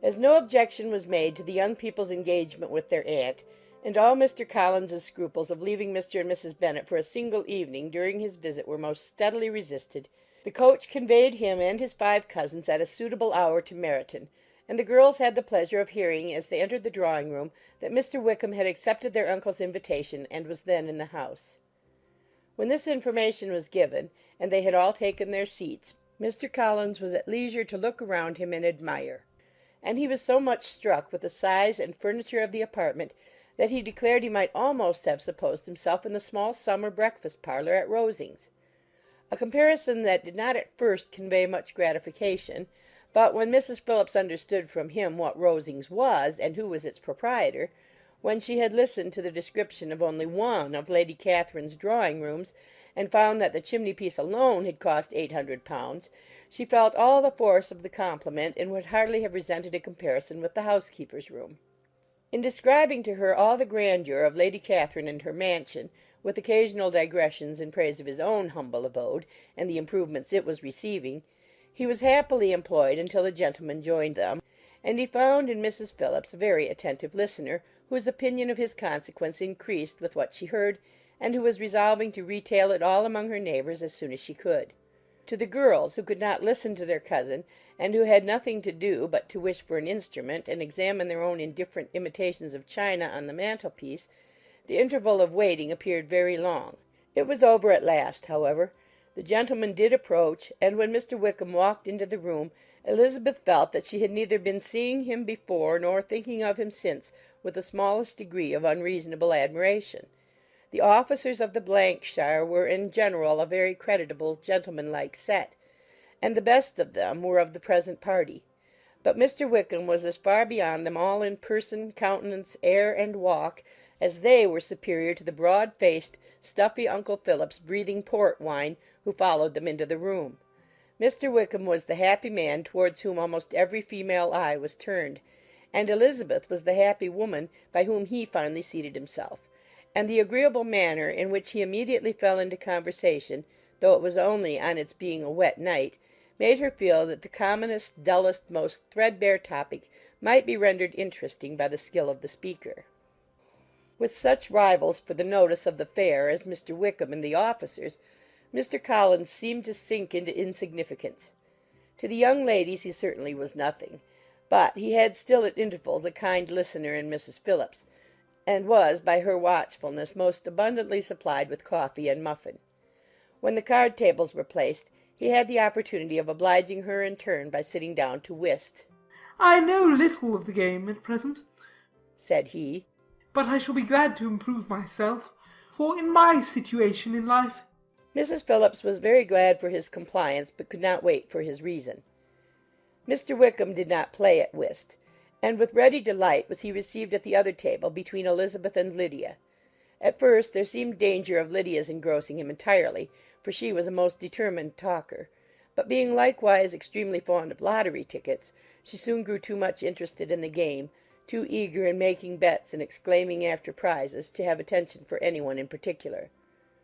As no objection was made to the young people's engagement with their aunt, and all Mr. Collins's scruples of leaving Mr. and Mrs. Bennet for a single evening during his visit were most steadily resisted, the coach conveyed him and his 5 cousins at a suitable hour to Meryton, and the girls had the pleasure of hearing, as they entered the drawing-room, that Mr. Wickham had accepted their uncle's invitation and was then in the house. When this information was given, and they had all taken their seats, Mr. Collins was at leisure to look around him and admire; and he was so much struck with the size and furniture of the apartment that he declared he might almost have supposed himself in the small summer breakfast parlour at Rosings, a comparison that did not at first convey much gratification, but when Mrs. Phillips understood from him what Rosings was, and who was its proprietor, when she had listened to the description of only one of Lady Catherine's drawing-rooms, and found that the chimney-piece alone had cost £800, she felt all the force of the compliment, and would hardly have resented a comparison with the housekeeper's room. In describing to her all the grandeur of Lady Catherine and her mansion, with occasional digressions in praise of his own humble abode, and the improvements it was receiving, he was happily employed until the gentlemen joined them, and he found in Mrs. Phillips a very attentive listener, whose opinion of his consequence increased with what she heard, and who was resolving to retail it all among her neighbours as soon as she could. To the girls, who could not listen to their cousin, and who had nothing to do but to wish for an instrument, and examine their own indifferent imitations of china on the mantelpiece, the interval of waiting appeared very long. It was over at last, however. The gentlemen did approach, and when Mr. Wickham walked into the room, Elizabeth felt that she had neither been seeing him before nor thinking of him since with the smallest degree of unreasonable admiration. The officers of the shire were in general a very creditable, gentlemanlike set, and the best of them were of the present party; but Mr. Wickham was as far beyond them all in person, countenance, air, and walk, as they were superior to the broad-faced, stuffy Uncle Phillips, breathing port wine, who followed them into the room. Mr. Wickham was the happy man towards whom almost every female eye was turned, and Elizabeth was the happy woman by whom he finally seated himself; and the agreeable manner in which he immediately fell into conversation, though it was only on its being a wet night, made her feel that the commonest, dullest, most threadbare topic might be rendered interesting by the skill of the speaker. With such rivals for the notice of the fair as Mr. Wickham and the officers, Mr. Collins seemed to sink into insignificance. To the young ladies he certainly was nothing, but he had still at intervals a kind listener in Mrs. Phillips, and was by her watchfulness most abundantly supplied with coffee and muffin. When the card tables were placed, he had the opportunity of obliging her in turn by sitting down to whist. "I know little of the game at present," said he, "but I shall be glad to improve myself, for in my situation in life—" Mrs. Phillips was very glad for his compliance, but could not wait for his reason. Mr. Wickham did not play at whist, and with ready delight was he received at the other table between Elizabeth and Lydia. At first there seemed danger of Lydia's engrossing him entirely, for she was a most determined talker; but being likewise extremely fond of lottery tickets, she soon grew too much interested in the game, too eager in making bets and exclaiming after prizes, to have attention for any one in particular.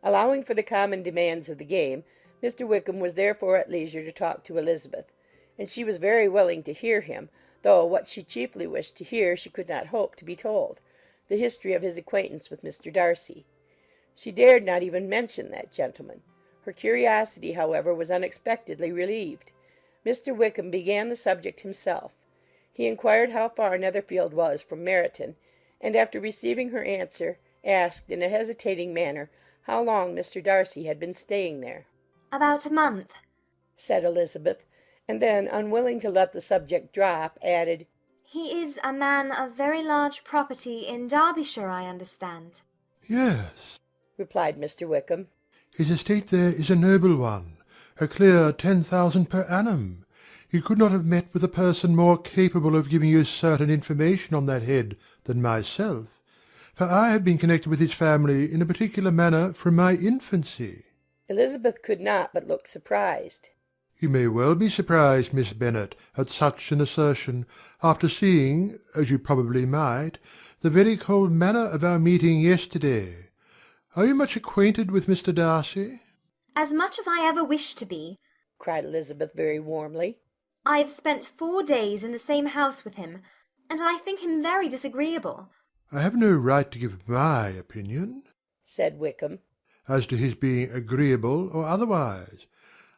Allowing for the common demands of the game, Mr. Wickham was therefore at leisure to talk to Elizabeth, and she was very willing to hear him, though what she chiefly wished to hear she could not hope to be told, the history of his acquaintance with Mr. Darcy. She dared not even mention that gentleman. Her curiosity, however, was unexpectedly relieved. Mr. Wickham began the subject himself. He inquired how far Netherfield was from Meryton, and after receiving her answer, asked in a hesitating manner how long Mr. Darcy had been staying there. "About a month," said Elizabeth, and then, unwilling to let the subject drop, added, "He is a man of very large property in Derbyshire, I understand." "Yes," replied Mr. Wickham. "his estate there is a noble one, a clear 10,000 per annum. You could not have met with a person more capable of giving you certain information on that head than myself, for I have been connected with his family in a particular manner from my infancy." Elizabeth could not but look surprised. "You may well be surprised, Miss Bennet, at such an assertion, after seeing, as you probably might, the very cold manner of our meeting yesterday. Are you much acquainted with Mr. Darcy?" "As much as I ever wish to be," cried Elizabeth very warmly. I have spent 4 days in the same house with him, and I think him very disagreeable. I have no right to give my opinion, said Wickham. as to his being agreeable or otherwise.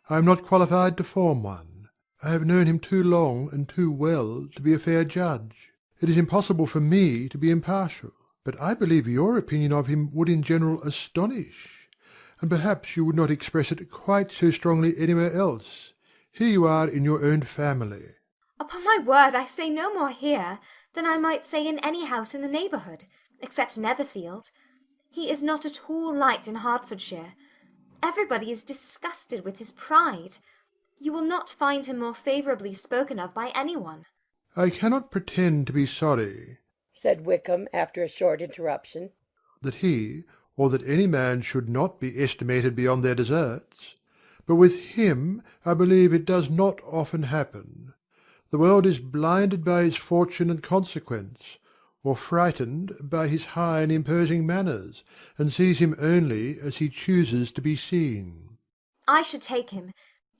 I am not qualified to form one. I have known him too long and too well to be a fair judge. It is impossible for me to be impartial. But I believe your opinion of him would in general astonish, and perhaps you would not express it quite so strongly anywhere else. Here you are in your own family. Upon my word, I say no more here than I might say in any house in the neighbourhood, except Netherfield. He is not at all liked in Hertfordshire. Everybody is disgusted with his pride. You will not find him more favourably spoken of by any one. I cannot pretend to be sorry, said Wickham, after a short interruption, that he, or that any man should not be estimated beyond their deserts. But with him I believe it does not often happen. The world is blinded by his fortune and consequence, or frightened by his high and imposing manners, and sees him only as he chooses to be seen. I should take him,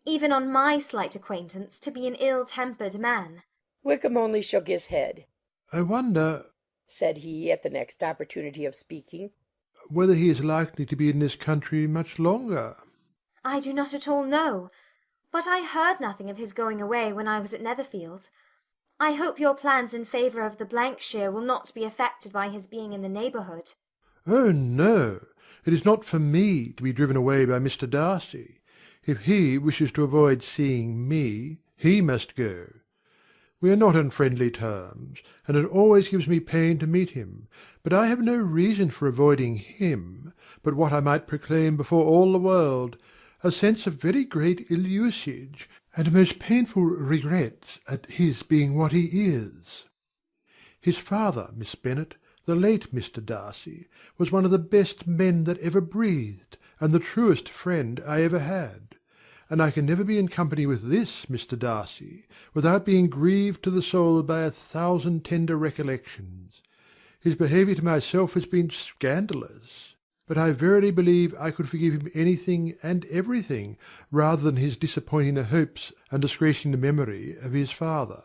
even on my slight acquaintance, to be an ill-tempered man. Wickham only shook his head. I wonder, said he, at the next opportunity of speaking, whether he is likely to be in this country much longer. I do not at all know, but I heard nothing of his going away when I was at Netherfield. I hope your plans in favour of the Blankshire will not be affected by his being in the neighbourhood. Oh, no, it is not for me to be driven away by Mr. Darcy. If he wishes to avoid seeing me, he must go. We are not on friendly terms, and it always gives me pain to meet him, but I have no reason for avoiding him but what I might proclaim before all the world, a sense of very great ill-usage, and most painful regrets at his being what he is. His father, Miss Bennet, the late Mr. Darcy, was one of the best men that ever breathed, and the truest friend I ever had. And I can never be in company with this Mr. Darcy without being grieved to the soul by 1,000 tender recollections. His behaviour to myself has been scandalous, but I verily believe I could forgive him anything and everything rather than his disappointing the hopes and disgracing the memory of his father.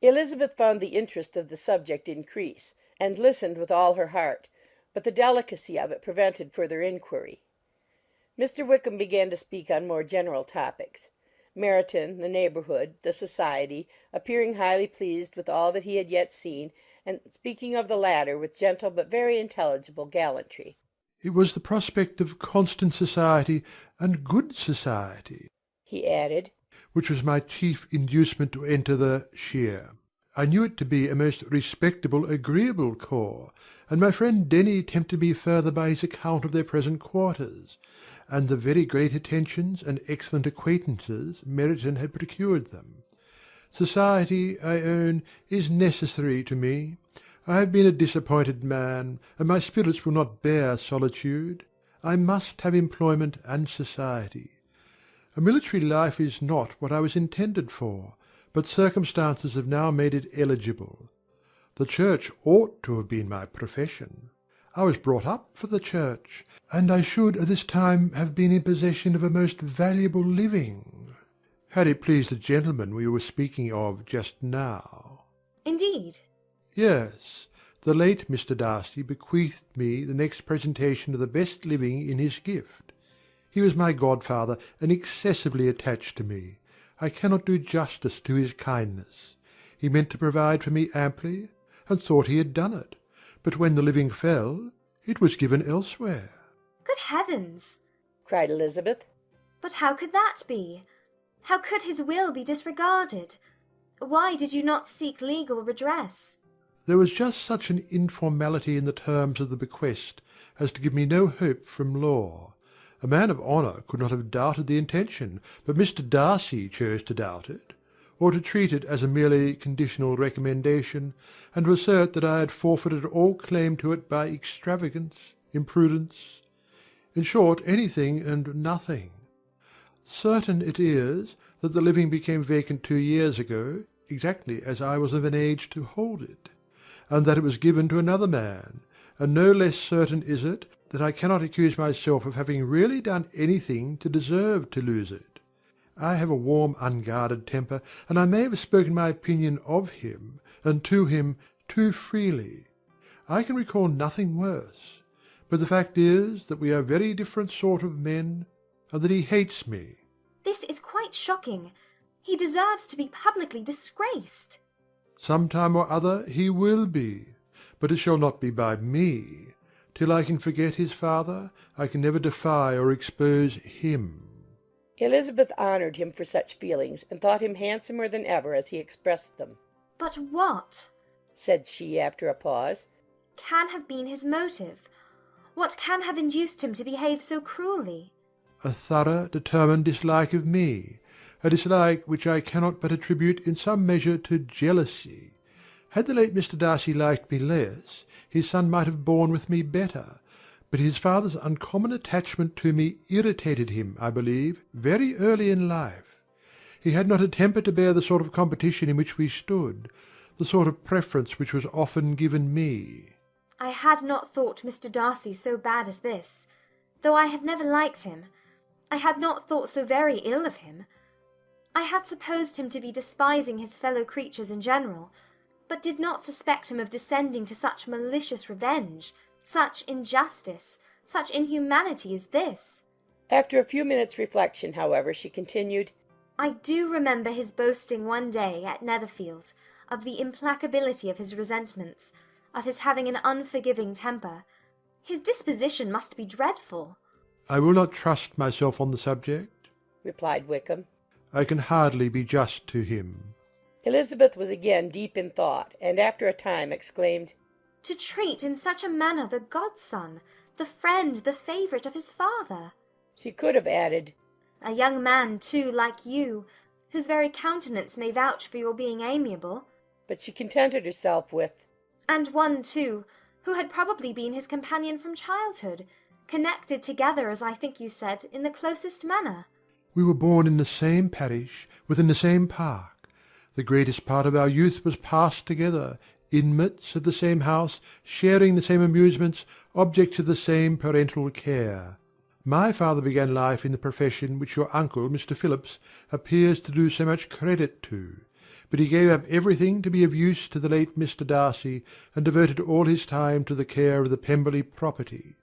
Elizabeth found the interest of the subject increase, and listened with all her heart, but the delicacy of it prevented further inquiry. Mr. Wickham began to speak on more general topics. Meryton, the neighbourhood, the society, appearing highly pleased with all that he had yet seen, and speaking of the latter with gentle but very intelligible gallantry. It was the prospect of constant society and good society, he added, which was my chief inducement to enter the shire. I knew it to be a most respectable, agreeable corps, and my friend Denny tempted me further by his account of their present quarters, and the very great attentions and excellent acquaintances Meryton had procured them. Society, I own, is necessary to me. I have been a disappointed man, and my spirits will not bear solitude. I must have employment and society. A military life is not what I was intended for, but circumstances have now made it eligible. The Church ought to have been my profession. I was brought up for the Church, and I should at this time have been in possession of a most valuable living, had it pleased the gentleman we were speaking of just now. Indeed? Yes, the late Mr. Darcy bequeathed me the next presentation of the best living in his gift. He was my godfather, and excessively attached to me. I cannot do justice to his kindness. He meant to provide for me amply, and thought he had done it. But when the living fell, it was given elsewhere. Good heavens! cried Elizabeth. But how could that be? How could his will be disregarded? Why did you not seek legal redress? There was just such an informality in the terms of the bequest as to give me no hope from law. A man of honour could not have doubted the intention, but Mr. Darcy chose to doubt it, or to treat it as a merely conditional recommendation, and to assert that I had forfeited all claim to it by extravagance, imprudence, in short, anything and nothing. Certain it is that the living became vacant 2 years ago, exactly as I was of an age to hold it, and that it was given to another man, and no less certain is it that I cannot accuse myself of having really done anything to deserve to lose it. I have a warm unguarded temper, and I may have spoken my opinion of him, and to him, too freely. I can recall nothing worse. But the fact is that we are very different sort of men, and that he hates me. This is quite shocking. He deserves to be publicly disgraced. Some time or other he will be, but it shall not be by me. Till I can forget his father, I can never defy or expose him. Elizabeth honoured him for such feelings, and thought him handsomer than ever as he expressed them. But what, said she after a pause, can have been his motive? What can have induced him to behave so cruelly? A thorough, determined dislike of me, a dislike which I cannot but attribute in some measure to jealousy. Had the late Mr. Darcy liked me less, his son might have borne with me better, but his father's uncommon attachment to me irritated him, I believe, very early in life. He had not a temper to bear the sort of competition in which we stood, the sort of preference which was often given me. I had not thought Mr. Darcy so bad as this. Though I have never liked him, I had not thought so very ill of him. I had supposed him to be despising his fellow creatures in general, but did not suspect him of descending to such malicious revenge, such injustice, such inhumanity as this. After a few minutes' reflection, however, she continued, I do remember his boasting one day at Netherfield of the implacability of his resentments, of his having an unforgiving temper. His disposition must be dreadful. I will not trust myself on the subject, replied Wickham. I can hardly be just to him. Elizabeth was again deep in thought, and after a time exclaimed, To treat in such a manner the godson, the friend, the favourite of his father. She could have added, A young man, too, like you, whose very countenance may vouch for your being amiable. But she contented herself with, And one, too, who had probably been his companion from childhood, connected together, as I think you said, in the closest manner. We were born in the same parish, within the same park. The greatest part of our youth was passed together, inmates of the same house, sharing the same amusements, objects of the same parental care. My father began life in the profession which your uncle, Mr. Phillips, appears to do so much credit to, but he gave up everything to be of use to the late Mr. Darcy, and devoted all his time to the care of the Pemberley property.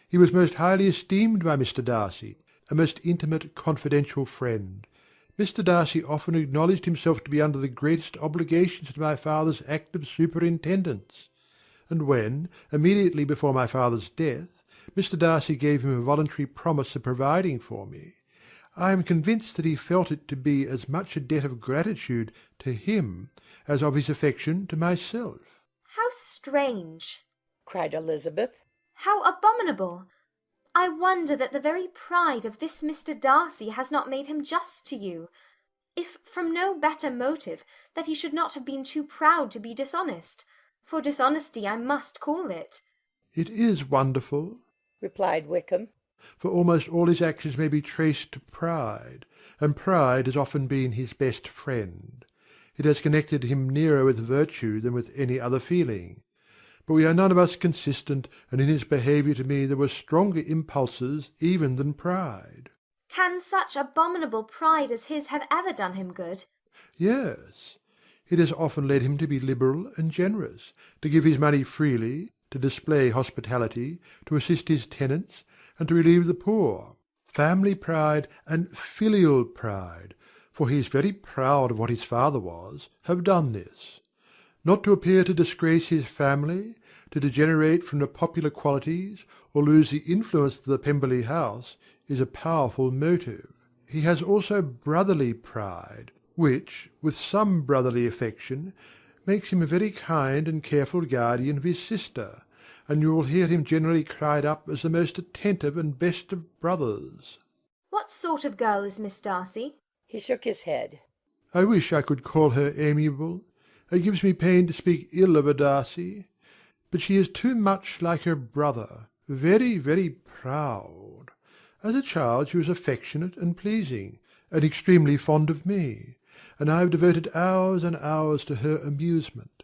He was most highly esteemed by Mr. Darcy, a most intimate confidential friend. Mr. Darcy often acknowledged himself to be under the greatest obligations to my father's active superintendence; and when, immediately before my father's death, Mr. Darcy gave him a voluntary promise of providing for me, I am convinced that he felt it to be as much a debt of gratitude to him as of his affection to myself. How strange! cried Elizabeth. How abominable! I wonder that the very pride of this Mr. Darcy has not made him just to you, if from no better motive, that he should not have been too proud to be dishonest, for dishonesty I must call it. It is wonderful, replied Wickham, for almost all his actions may be traced to pride, and pride has often been his best friend. It has connected him nearer with virtue than with any other feeling. But we are none of us consistent, and in his behaviour to me there were stronger impulses even than pride. Can such abominable pride as his have ever done him good? Yes. It has often led him to be liberal and generous, to give his money freely, to display hospitality, to assist his tenants, and to relieve the poor. Family pride and filial pride, for he is very proud of what his father was, have done this. Not to appear to disgrace his family, to degenerate from the popular qualities, or lose the influence of the Pemberley house, is a powerful motive. He has also brotherly pride, which, with some brotherly affection, makes him a very kind and careful guardian of his sister, and you will hear him generally cried up as the most attentive and best of brothers. What sort of girl is Miss Darcy? He shook his head. I wish I could call her amiable. It gives me pain to speak ill of a Darcy, but she is too much like her brother, very, very proud. As a child she was affectionate and pleasing, and extremely fond of me, and I have devoted hours and hours to her amusement.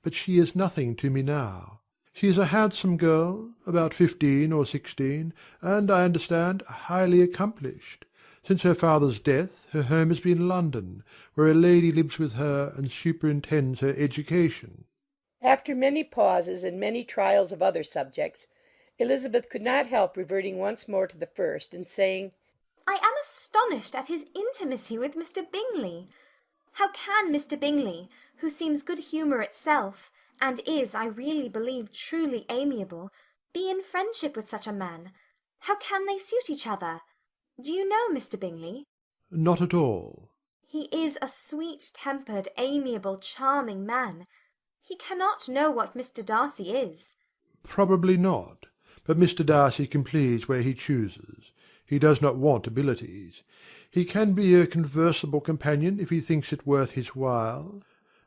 But she is nothing to me now. She is a handsome girl, about 15 or 16, and, I understand, highly accomplished. Since her father's death her home has been London, where a lady lives with her and superintends her education. After many pauses and many trials of other subjects, Elizabeth could not help reverting once more to the first, and saying, I am astonished at his intimacy with Mr. Bingley. How can Mr. Bingley, who seems good humour itself, and is, I really believe, truly amiable, be in friendship with such a man? How can they suit each other? Do you know Mr. Bingley? Not at all. He is a sweet-tempered, amiable, charming man. He cannot know what Mr. Darcy is. Probably not. But Mr. Darcy can please where he chooses. He does not want abilities. He can be a conversable companion if he thinks it worth his while.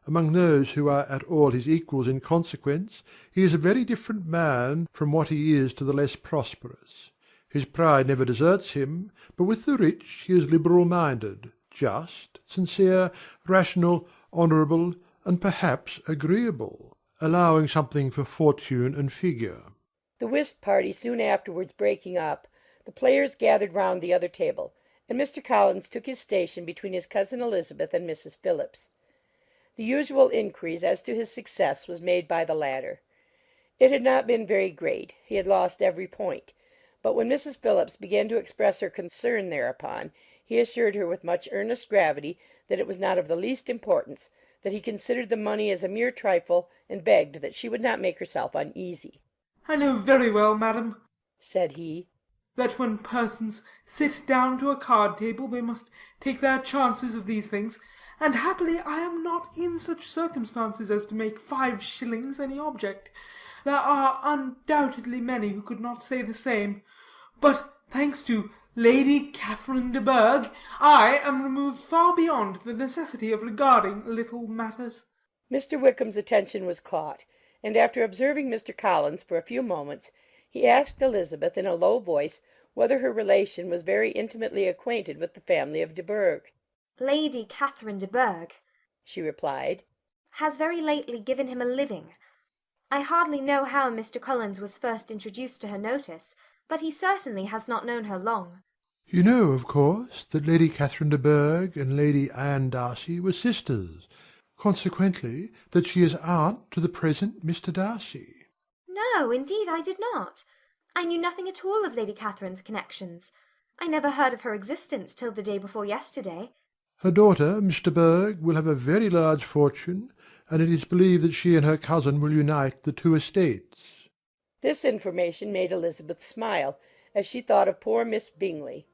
Among those who are at all his equals in consequence, he is a very different man from what he is to the less prosperous. His pride never deserts him, but with the rich he is liberal-minded, just, sincere, rational, honourable, and perhaps agreeable, allowing something for fortune and figure. The whist party soon afterwards breaking up, the players gathered round the other table, and Mr. Collins took his station between his cousin Elizabeth and Mrs. Phillips. The usual inquiries as to his success was made by the latter. It had not been very great. He had lost every point. But when Mrs. Phillips began to express her concern thereupon, he assured her with much earnest gravity that it was not of the least importance, that he considered the money as a mere trifle, and begged that she would not make herself uneasy. I know very well, madam, Said he, that when persons sit down to a card table they must take their chances of these things, and happily I am not in such circumstances as to make 5 shillings any object. There are undoubtedly many who could not say the same. But, thanks to Lady Catherine de Bourgh, I am removed far beyond the necessity of regarding little matters. Mr. Wickham's attention was caught, and after observing Mr. Collins for a few moments, he asked Elizabeth in a low voice whether her relation was very intimately acquainted with the family of de Bourgh. Lady Catherine de Bourgh, She replied, has very lately given him a living. I hardly know how Mr. Collins was first introduced to her notice, but he certainly has not known her long. You know, of course, that Lady Catherine de Bourgh and Lady Anne Darcy were sisters, consequently that she is aunt to the present Mr. Darcy. No, indeed I did not. I knew nothing at all of Lady Catherine's connections. I never heard of her existence till the day before yesterday. Her daughter, Miss de Bourgh, will have a very large fortune, and it is believed that she and her cousin will unite the 2 estates. This information made Elizabeth smile, as she thought of poor Miss Bingley.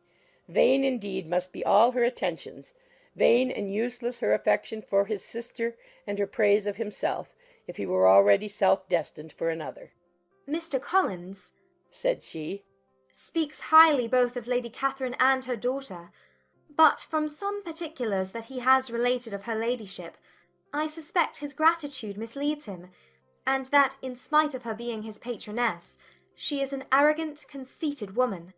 Vain indeed must be all her attentions, vain and useless her affection for his sister and her praise of himself, if he were already self-destined for another. Mr. Collins, Said she, speaks highly both of Lady Catherine and her daughter, but from some particulars that he has related of her ladyship, I suspect his gratitude misleads him, and that, in spite of her being his patroness, she is an arrogant, conceited woman.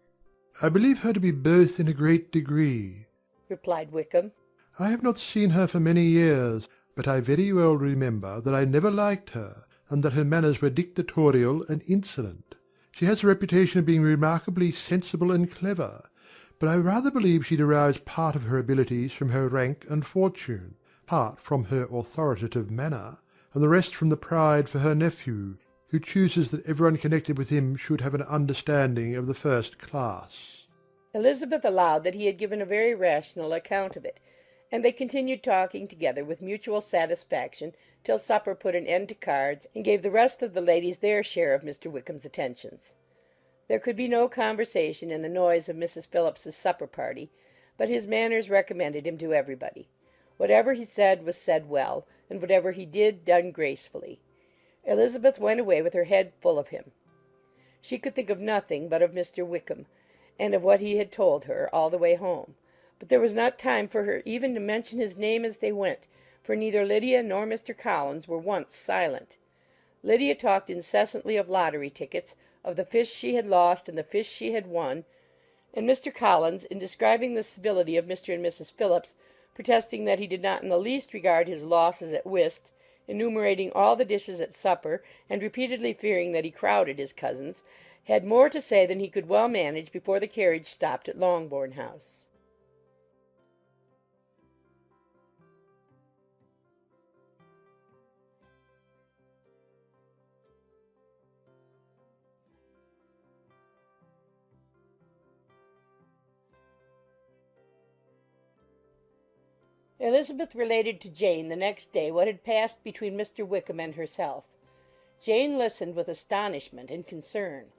I believe her to be both in a great degree. replied Wickham. I have not seen her for many years, but I very well remember that I never liked her, and that her manners were dictatorial and insolent. She has a reputation of being remarkably sensible and clever, but I rather believe she derives part of her abilities from her rank and fortune, part from her authoritative manner, and the rest from the pride for her nephew, who chooses that everyone connected with him should have an understanding of the first class. Elizabeth allowed that he had given a very rational account of it, and they continued talking together with mutual satisfaction till supper put an end to cards, and gave the rest of the ladies their share of Mr. Wickham's attentions. There could be no conversation in the noise of Mrs. Phillips's supper party, but his manners recommended him to everybody. Whatever he said was said well, and whatever he did done gracefully. Elizabeth went away with her head full of him. She could think of nothing but of Mr. Wickham, and of what he had told her all the way home. But there was not time for her even to mention his name as they went, for neither Lydia nor Mr. Collins were once silent. Lydia talked incessantly of lottery tickets, of the fish she had lost and the fish she had won, and Mr. Collins, in describing the civility of Mr. and Mrs. Phillips, protesting that he did not in the least regard his losses at whist, enumerating all the dishes at supper, and repeatedly fearing that he crowded his cousins, had more to say than he could well manage before the carriage stopped at Longbourn House. Elizabeth related to Jane the next day what had passed between Mr. Wickham and herself. Jane listened with astonishment and concern.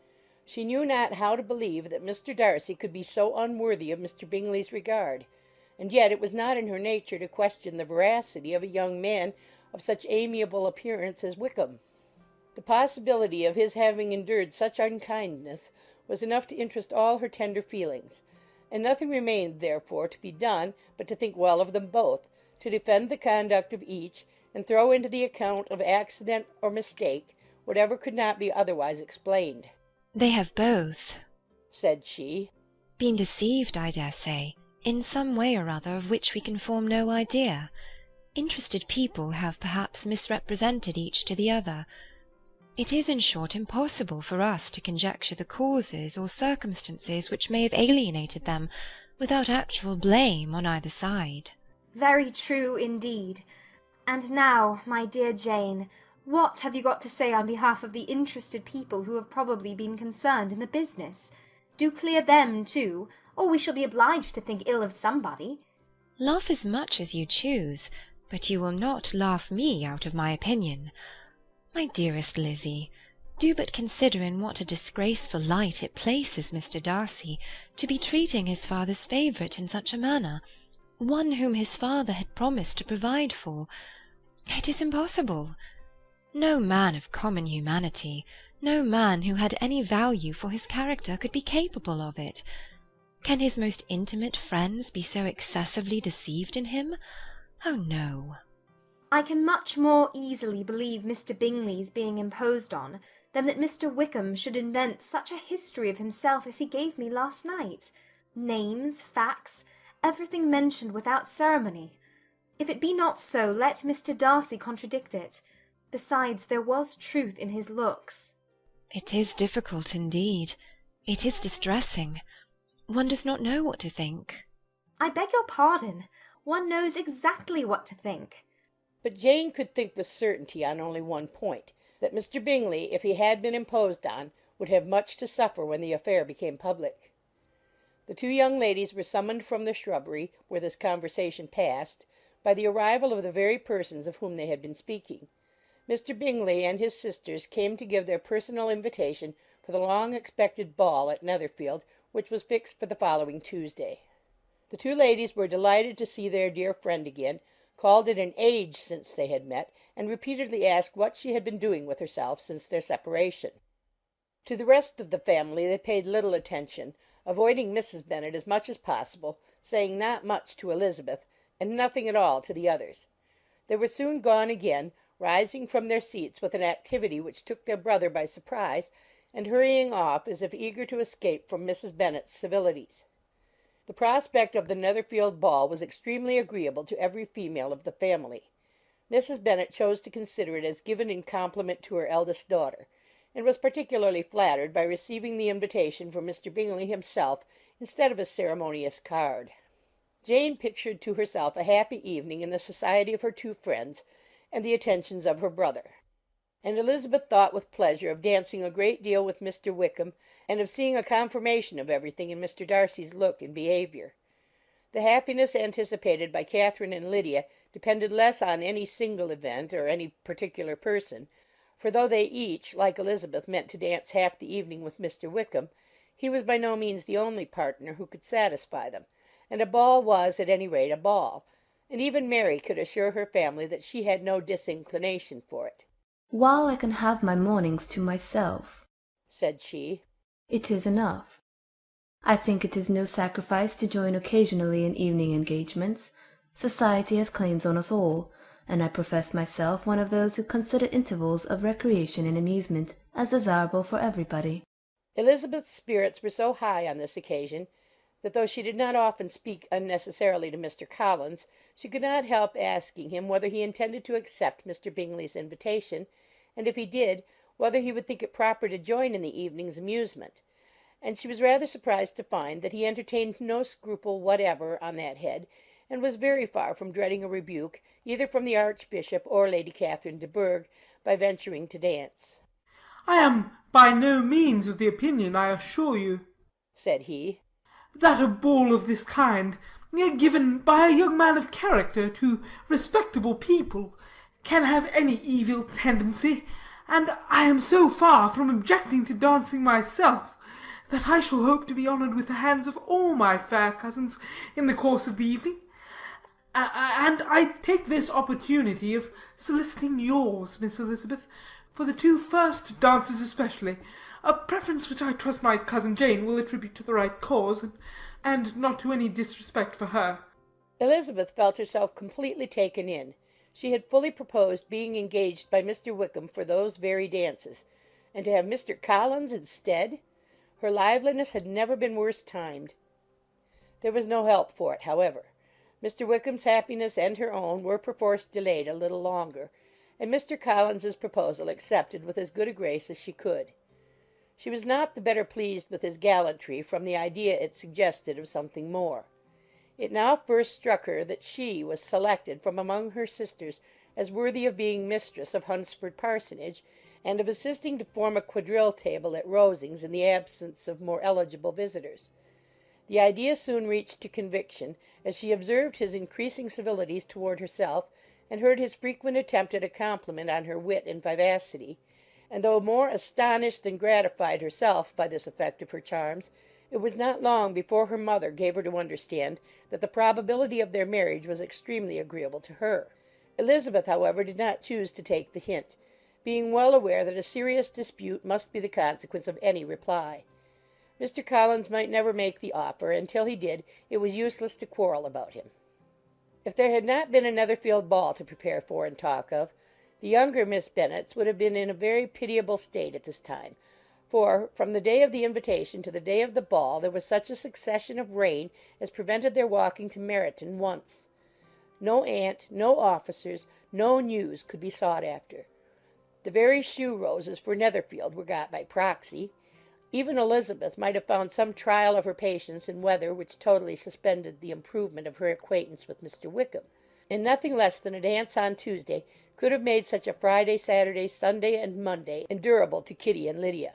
She knew not how to believe that Mr. Darcy could be so unworthy of Mr. Bingley's regard, and yet it was not in her nature to question the veracity of a young man of such amiable appearance as Wickham. The possibility of his having endured such unkindness was enough to interest all her tender feelings, and nothing remained therefore to be done but to think well of them both, to defend the conduct of each, and throw into the account of accident or mistake whatever could not be otherwise explained. "They have both," said she, "been deceived, I dare say, in some way or other of which we can form no idea. Interested people have perhaps misrepresented each to the other. It is, in short, impossible for us to conjecture the causes or circumstances which may have alienated them, without actual blame on either side." Very true indeed. And now, my dear Jane, what have you got to say on behalf of the interested people who have probably been concerned in the business? Do clear them too, or we shall be obliged to think ill of somebody. "Laugh as much as you choose, but you will not laugh me out of my opinion. My dearest Lizzie, do but consider in what a disgraceful light it places Mr. Darcy to be treating his father's favourite in such a manner, one whom his father had promised to provide for. It is impossible. No man of common humanity, no man who had any value for his character could be capable of it. Can his most intimate friends be so excessively deceived in him? Oh, no." I can much more easily believe Mr. Bingley's being imposed on than that Mr. Wickham should invent such a history of himself as he gave me last night. Names, facts, everything mentioned without ceremony. If it be not so, let Mr. Darcy contradict it. Besides, there was truth in his looks. "It is difficult indeed. It is distressing. One does not know what to think." I beg your pardon. One knows exactly what to think. But Jane could think with certainty on only one point, that Mr. Bingley, if he had been imposed on, would have much to suffer when the affair became public. The two young ladies were summoned from the shrubbery, where this conversation passed, by the arrival of the very persons of whom they had been speaking. Mr. Bingley and his sisters came to give their personal invitation for the long-expected ball at Netherfield, which was fixed for the following Tuesday. The two ladies were delighted to see their dear friend again, called it an age since they had met, and repeatedly asked what she had been doing with herself since their separation. To the rest of the family they paid little attention, avoiding Mrs. Bennet as much as possible, saying not much to Elizabeth, and nothing at all to the others. They were soon gone again, rising from their seats with an activity which took their brother by surprise, and hurrying off as if eager to escape from Mrs. Bennet's civilities. The prospect of the Netherfield ball was extremely agreeable to every female of the family. Mrs. Bennet chose to consider it as given in compliment to her eldest daughter, and was particularly flattered by receiving the invitation from Mr. Bingley himself instead of a ceremonious card. Jane pictured to herself a happy evening in the society of her two friends, and the attentions of her brother; and Elizabeth thought with pleasure of dancing a great deal with Mr. Wickham, and of seeing a confirmation of everything in Mr. Darcy's look and behaviour. The happiness anticipated by Catherine and Lydia depended less on any single event or any particular person, for though they each, like Elizabeth, meant to dance half the evening with Mr. Wickham, he was by no means the only partner who could satisfy them, and a ball was at any rate a ball, and even Mary could assure her family that she had no disinclination for it. "While I can have my mornings to myself," said she, "it is enough. I think it is no sacrifice to join occasionally in evening engagements. Society has claims on us all, and I profess myself one of those who consider intervals of recreation and amusement as desirable for everybody." Elizabeth's spirits were so high on this occasion, that though she did not often speak unnecessarily to Mr. Collins, she could not help asking him whether he intended to accept Mr. Bingley's invitation, and if he did, whether he would think it proper to join in the evening's amusement; and she was rather surprised to find that he entertained no scruple whatever on that head, and was very far from dreading a rebuke, either from the Archbishop or Lady Catherine de Bourgh, by venturing to dance. "I am by no means of the opinion, I assure you," said he, "that a ball of this kind given by a young man of character to respectable people, can have any evil tendency, and I am so far from objecting to dancing myself, that I shall hope to be honoured with the hands of all my fair cousins in the course of the evening. And I take this opportunity of soliciting yours, Miss Elizabeth, for the two first dances especially, a preference which I trust my cousin Jane will attribute to the right cause, and not to any disrespect for her." Elizabeth felt herself completely taken in. She had fully proposed being engaged by Mr. Wickham for those very dances, and to have Mr. Collins instead! Her liveliness had never been worse timed. There was no help for it, however. Mr. Wickham's happiness and her own were perforce delayed a little longer, and Mr. Collins's proposal accepted with as good a grace as she could. She was not the better pleased with his gallantry from the idea it suggested of something more. It now first struck her that she was selected from among her sisters as worthy of being mistress of Hunsford Parsonage, and of assisting to form a quadrille table at Rosings in the absence of more eligible visitors. The idea soon reached to conviction, as she observed his increasing civilities toward herself, and heard his frequent attempt at a compliment on her wit and vivacity, and though more astonished than gratified herself by this effect of her charms, it was not long before her mother gave her to understand that the probability of their marriage was extremely agreeable to her. Elizabeth, however, did not choose to take the hint, being well aware that a serious dispute must be the consequence of any reply. Mr. Collins might never make the offer, and till he did, it was useless to quarrel about him. If there had not been a Netherfield ball to prepare for and talk of, the younger Miss Bennets would have been in a very pitiable state at this time, for, from the day of the invitation to the day of the ball, there was such a succession of rain as prevented their walking to Meryton once. No aunt, no officers, no news could be sought after. The very shoe roses for Netherfield were got by proxy. Even Elizabeth might have found some trial of her patience in weather which totally suspended the improvement of her acquaintance with Mr. Wickham, and nothing less than a dance on Tuesday could have made such a Friday, Saturday, Sunday, and Monday endurable to Kitty and Lydia.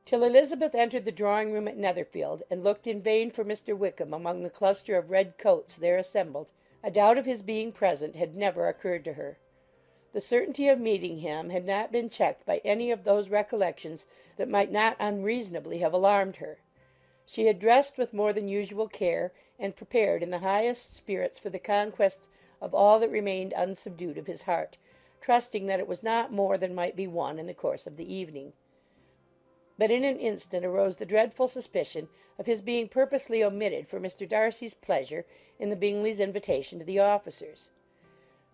Till Elizabeth entered the drawing-room at Netherfield, and looked in vain for Mr. Wickham among the cluster of red coats there assembled, a doubt of his being present had never occurred to her. The certainty of meeting him had not been checked by any of those recollections that might not unreasonably have alarmed her. She had dressed with more than usual care, and prepared in the highest spirits for the conquest of all that remained unsubdued of his heart, trusting that it was not more than might be won in the course of the evening. But in an instant arose the dreadful suspicion of his being purposely omitted for Mr. Darcy's pleasure in the Bingleys' invitation to the officers.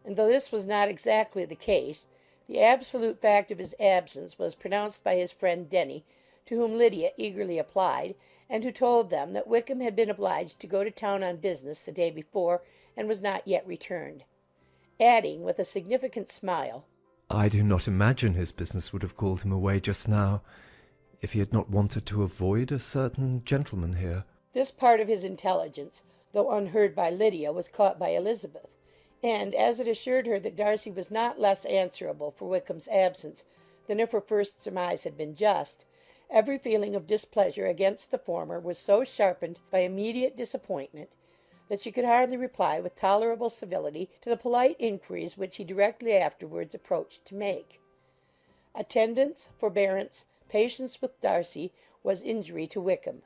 And though this was not exactly the case, the absolute fact of his absence was pronounced by his friend Denny, to whom Lydia eagerly applied, and who told them that Wickham had been obliged to go to town on business the day before, and was not yet returned, adding, with a significant smile, "I do not imagine his business would have called him away just now, if he had not wanted to avoid a certain gentleman here." This part of his intelligence, though unheard by Lydia, was caught by Elizabeth, and as it assured her that Darcy was not less answerable for Wickham's absence than if her first surmise had been just, every feeling of displeasure against the former was so sharpened by immediate disappointment, that she could hardly reply with tolerable civility to the polite inquiries which he directly afterwards approached to make. Attendance, forbearance, patience with Darcy was injury to Wickham.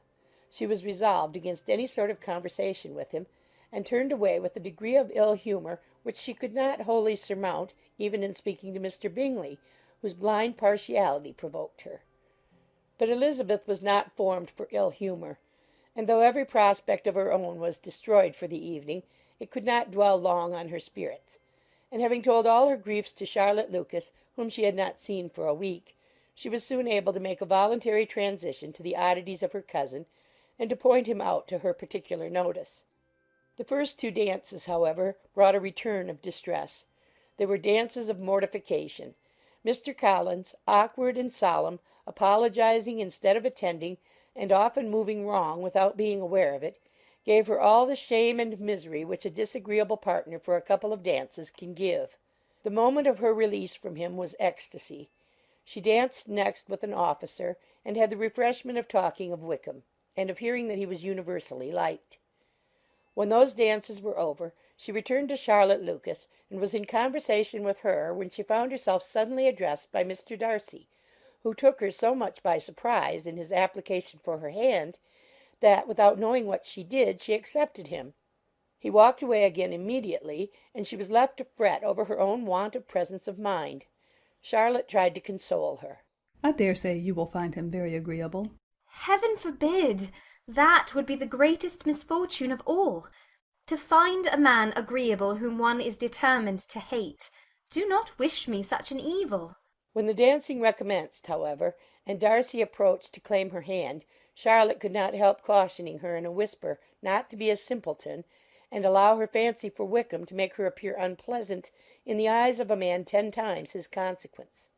She was resolved against any sort of conversation with him, and turned away with a degree of ill humour which she could not wholly surmount even in speaking to Mr. Bingley, whose blind partiality provoked her. But Elizabeth was not formed for ill humour, and though every prospect of her own was destroyed for the evening, it could not dwell long on her spirits; and having told all her griefs to Charlotte Lucas, whom she had not seen for a week, she was soon able to make a voluntary transition to the oddities of her cousin, and to point him out to her particular notice. The first two dances, however, brought a return of distress. They were dances of mortification. Mr. Collins, awkward and solemn, apologizing instead of attending, and often moving wrong without being aware of it, gave her all the shame and misery which a disagreeable partner for a couple of dances can give. The moment of her release from him was ecstasy. She danced next with an officer, and had the refreshment of talking of Wickham, and of hearing that he was universally liked. When those dances were over, she returned to Charlotte Lucas, and was in conversation with her when she found herself suddenly addressed by Mr. Darcy, who took her so much by surprise in his application for her hand, that, without knowing what she did, she accepted him. He walked away again immediately, and she was left to fret over her own want of presence of mind. Charlotte tried to console her. I dare say you will find him very agreeable. Heaven forbid! That would be the greatest misfortune of all. To find a man agreeable whom one is determined to hate. Do not wish me such an evil. When the dancing recommenced, however, and Darcy approached to claim her hand, Charlotte could not help cautioning her in a whisper not to be a simpleton, and allow her fancy for Wickham to make her appear unpleasant in the eyes of a man 10 times his consequence.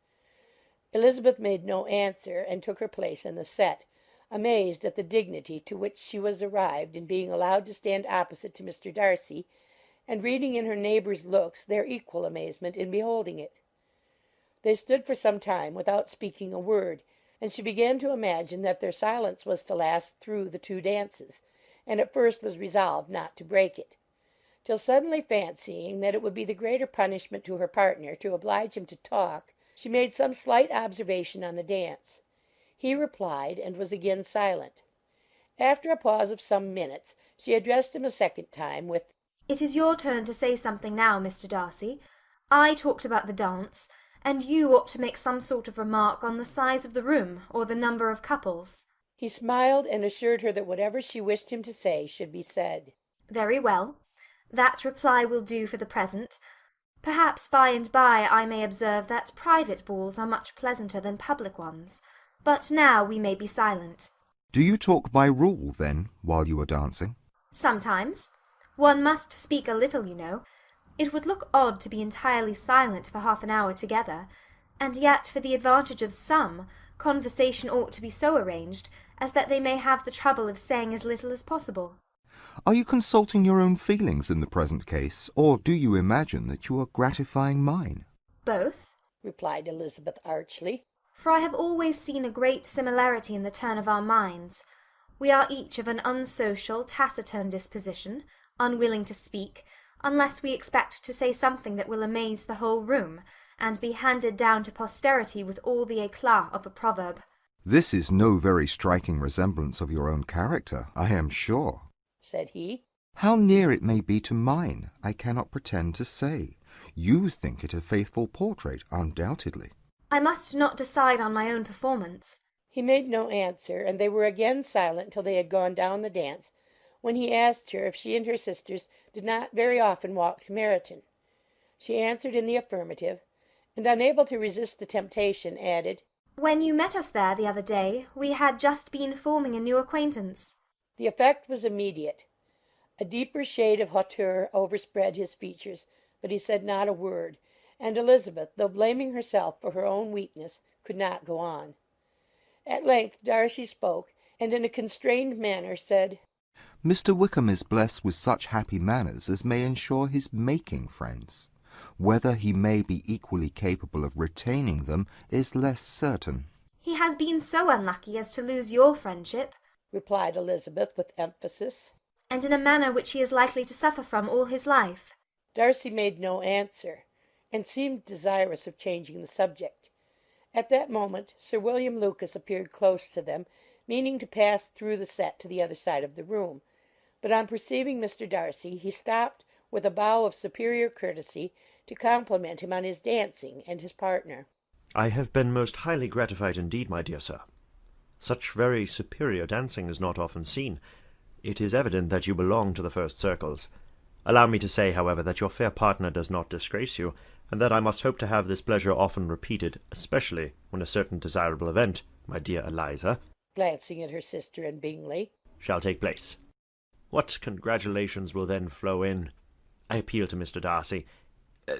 Elizabeth made no answer, and took her place in the set, amazed at the dignity to which she was arrived in being allowed to stand opposite to Mr. Darcy, and reading in her neighbours' looks their equal amazement in beholding it. They stood for some time without speaking a word, and she began to imagine that their silence was to last through the 2 dances, and at first was resolved not to break it, till suddenly fancying that it would be the greater punishment to her partner to oblige him to talk, she made some slight observation on the dance. He replied, and was again silent. After a pause of some minutes, she addressed him a second time with, It is your turn to say something now, Mr. Darcy. I talked about the dance, and you ought to make some sort of remark on the size of the room, or the number of couples. He smiled, and assured her that whatever she wished him to say should be said. Very well. That reply will do for the present. Perhaps by and by I may observe that private balls are much pleasanter than public ones. But now we may be silent. Do you talk by rule, then, while you are dancing? Sometimes. One must speak a little, you know. It would look odd to be entirely silent for half an hour together, and yet for the advantage of some, conversation ought to be so arranged as that they may have the trouble of saying as little as possible. Are you consulting your own feelings in the present case, or do you imagine that you are gratifying mine? Both, replied Elizabeth archly. For I have always seen a great similarity in the turn of our minds. We are each of an unsocial, taciturn disposition, unwilling to speak, unless we expect to say something that will amaze the whole room, and be handed down to posterity with all the éclat of a proverb. This is no very striking resemblance of your own character, I am sure, said he. How near it may be to mine, I cannot pretend to say. You think it a faithful portrait, undoubtedly. I must not decide on my own performance. He made no answer, and they were again silent till they had gone down the dance, when he asked her if she and her sisters did not very often walk to Meryton. She answered in the affirmative, and, unable to resist the temptation, added, When you met us there the other day, we had just been forming a new acquaintance. The effect was immediate. A deeper shade of hauteur overspread his features, but he said not a word, and Elizabeth, though blaming herself for her own weakness, could not go on. At length Darcy spoke, and in a constrained manner said, Mr. Wickham is blessed with such happy manners as may ensure his making friends. Whether he may be equally capable of retaining them is less certain. He has been so unlucky as to lose your friendship, replied Elizabeth with emphasis, and in a manner which he is likely to suffer from all his life. Darcy made no answer, and seemed desirous of changing the subject. At that moment Sir William Lucas appeared close to them, meaning to pass through the set to the other side of the room, but on perceiving Mr. Darcy he stopped with a bow of superior courtesy to compliment him on his dancing and his partner. I have been most highly gratified indeed, my dear sir. Such very superior dancing is not often seen. It is evident that you belong to the first circles. Allow me to say, however, that your fair partner does not disgrace you, and that I must hope to have this pleasure often repeated, especially when a certain desirable event, my dear Eliza, glancing at her sister and Bingley, shall take place. What congratulations will then flow in! I appeal to Mr. Darcy.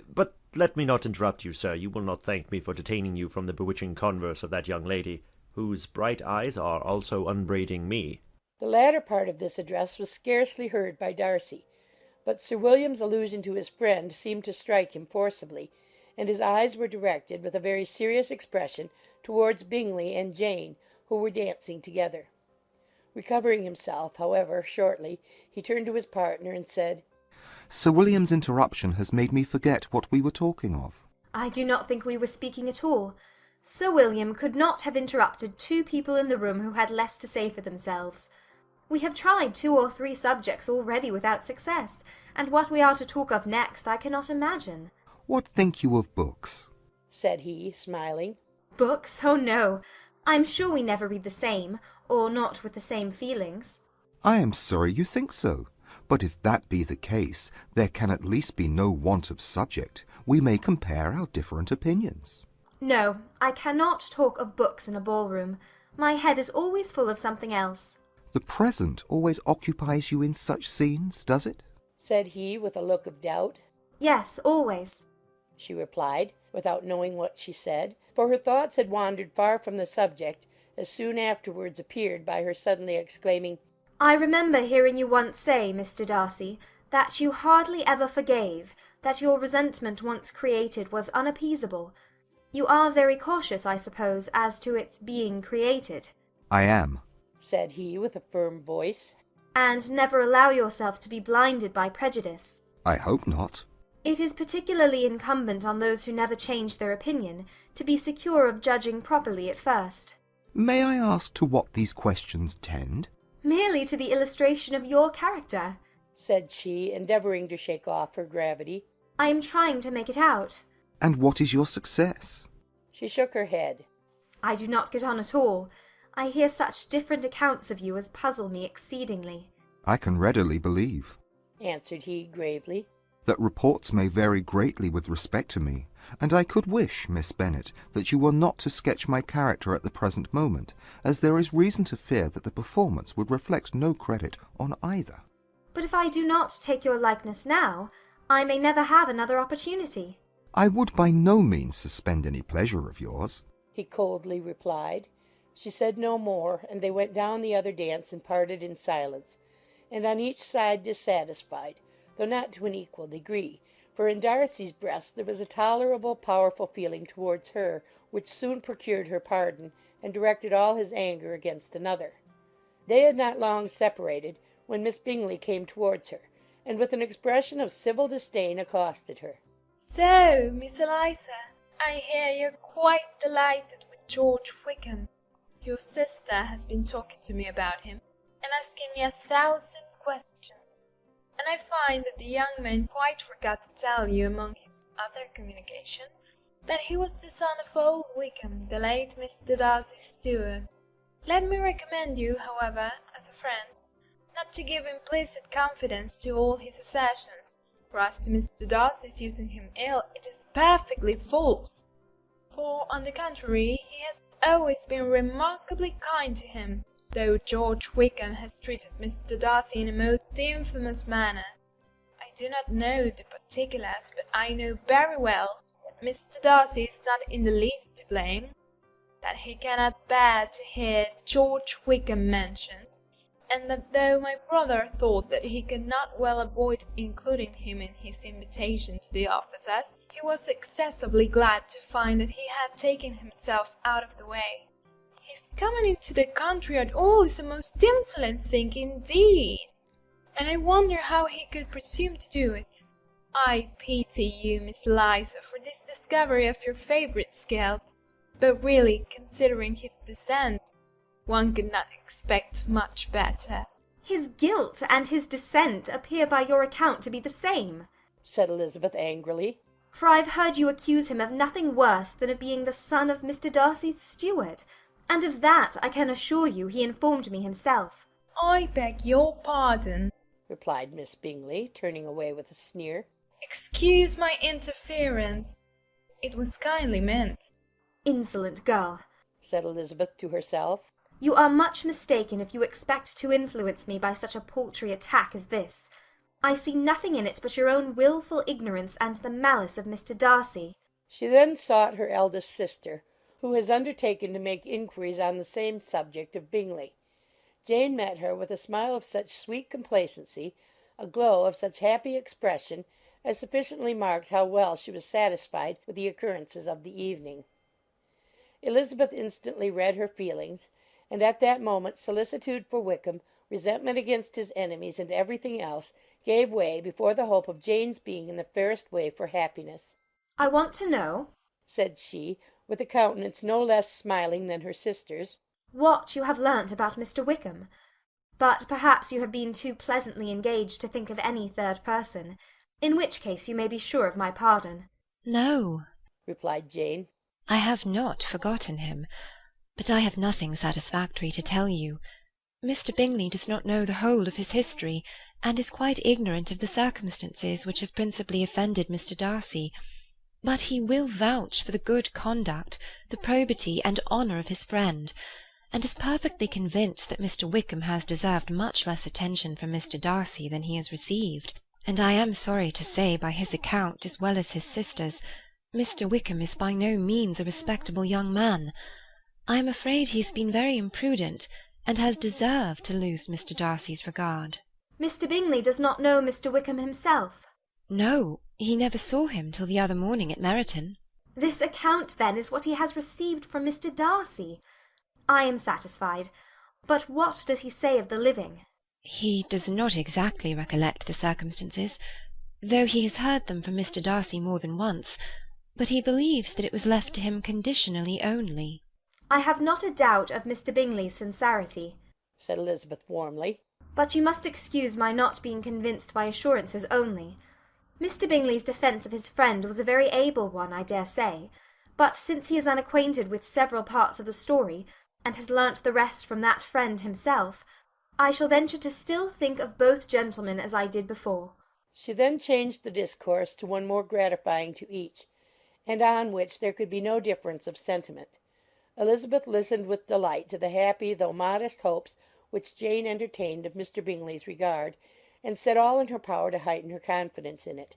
But let me not interrupt you, sir. You will not thank me for detaining you from the bewitching converse of that young lady, whose bright eyes are also unbraiding me." The latter part of this address was scarcely heard by Darcy, but Sir William's allusion to his friend seemed to strike him forcibly, and his eyes were directed with a very serious expression towards Bingley and Jane, who were dancing together. Recovering himself, however, shortly, he turned to his partner and said, "Sir William's interruption has made me forget what we were talking of." I do not think we were speaking at all. Sir William could not have interrupted two people in the room who had less to say for themselves. We have tried 2 or 3 subjects already without success, and what we are to talk of next I cannot imagine. "What think you of books?" said he, smiling. Books? Oh, no. I am sure we never read the same, or not with the same feelings. "I am sorry you think so. But if that be the case, there can at least be no want of subject. We may compare our different opinions." No, I cannot talk of books in a ballroom. My head is always full of something else. "The present always occupies you in such scenes, does it?" said he, with a look of doubt. Yes, always, she replied, without knowing what she said, for her thoughts had wandered far from the subject, as soon afterwards appeared by her suddenly exclaiming, I remember hearing you once say, Mr. Darcy, that you hardly ever forgave, that your resentment once created was unappeasable. You are very cautious, I suppose, as to its being created. "I am," said he, with a firm voice. And never allow yourself to be blinded by prejudice. "I hope not." It is particularly incumbent on those who never change their opinion to be secure of judging properly at first. "May I ask to what these questions tend?" Merely to the illustration of your character, said she, endeavouring to shake off her gravity. I am trying to make it out. "And what is your success?" She shook her head. I do not get on at all. I hear such different accounts of you as puzzle me exceedingly. "I can readily believe," answered he, gravely, "that reports may vary greatly with respect to me, and I could wish, Miss Bennet, that you were not to sketch my character at the present moment, as there is reason to fear that the performance would reflect no credit on either." But if I do not take your likeness now, I may never have another opportunity. "I would by no means suspend any pleasure of yours," he coldly replied. She said no more, and they went down the other dance and parted in silence, and on each side dissatisfied, though not to an equal degree, for in Darcy's breast there was a tolerable, powerful feeling towards her, which soon procured her pardon, and directed all his anger against another. They had not long separated, when Miss Bingley came towards her, and with an expression of civil disdain accosted her. "So, Miss Eliza, I hear you're quite delighted with George Wickham. Your sister has been talking to me about him, and asking me 1,000 questions, and I find that the young man quite forgot to tell you, among his other communication, that he was the son of old Wickham, the late Mr. Darcy's steward. Let me recommend you, however, as a friend, not to give implicit confidence to all his assertions, for as to Mr. Darcy's using him ill, it is perfectly false. For, on the contrary, he has always been remarkably kind to him, though George Wickham has treated Mr. Darcy in a most infamous manner. I do not know the particulars, but I know very well that Mr. Darcy is not in the least to blame, that he cannot bear to hear George Wickham mentioned, and that though my brother thought that he could not well avoid including him in his invitation to the officers, he was excessively glad to find that he had taken himself out of the way. His coming into the country at all is a most insolent thing indeed, and I wonder how he could presume to do it. I pity you, Miss Eliza, for this discovery of your favourite's guilt, but really, considering his descent, one could not expect much better." His guilt and his descent appear by your account to be the same, said Elizabeth angrily. For I've heard you accuse him of nothing worse than of being the son of Mr. Darcy's steward, and of that I can assure you he informed me himself. "I beg your pardon," replied Miss Bingley, turning away with a sneer. "Excuse my interference. It was kindly meant." Insolent girl, said Elizabeth to herself. You are much mistaken if you expect to influence me by such a paltry attack as this. I see nothing in it but your own wilful ignorance and the malice of Mr. Darcy. She then sought her eldest sister, who has undertaken to make inquiries on the same subject of Bingley. Jane met her with a smile of such sweet complacency, a glow of such happy expression, as sufficiently marked how well she was satisfied with the occurrences of the evening. Elizabeth instantly read her feelings, and at that moment solicitude for Wickham, resentment against his enemies, and everything else, gave way before the hope of Jane's being in the fairest way for happiness. I want to know, said she, with a countenance no less smiling than her sister's, what you have learnt about Mr. Wickham. But perhaps you have been too pleasantly engaged to think of any third person, in which case you may be sure of my pardon. No, replied Jane. I have not forgotten him, but I have nothing satisfactory to tell you. Mr. Bingley does not know the whole of his history, and is quite ignorant of the circumstances which have principally offended Mr. Darcy. But he will vouch for the good conduct, the probity and honour of his friend, and is perfectly convinced that Mr. Wickham has deserved much less attention from Mr. Darcy than he has received, and I am sorry to say by his account as well as his sister's, Mr. Wickham is by no means a respectable young man. I am afraid he has been very imprudent, and has deserved to lose Mr. Darcy's regard. Mr. Bingley does not know Mr. Wickham himself? No, he never saw him till the other morning at Meryton. This account, then, is what he has received from Mr. Darcy. I am satisfied. But what does he say of the living? He does not exactly recollect the circumstances, though he has heard them from Mr. Darcy more than once, but he believes that it was left to him conditionally only. I have not a doubt of Mr. Bingley's sincerity, said Elizabeth warmly, but you must excuse my not being convinced by assurances only. Mr. Bingley's defence of his friend was a very able one, I dare say, but since he is unacquainted with several parts of the story, and has learnt the rest from that friend himself, I shall venture to still think of both gentlemen as I did before. She then changed the discourse to one more gratifying to each, and on which there could be no difference of sentiment. Elizabeth listened with delight to the happy though modest hopes which Jane entertained of Mr. Bingley's regard, and said all in her power to heighten her confidence in it.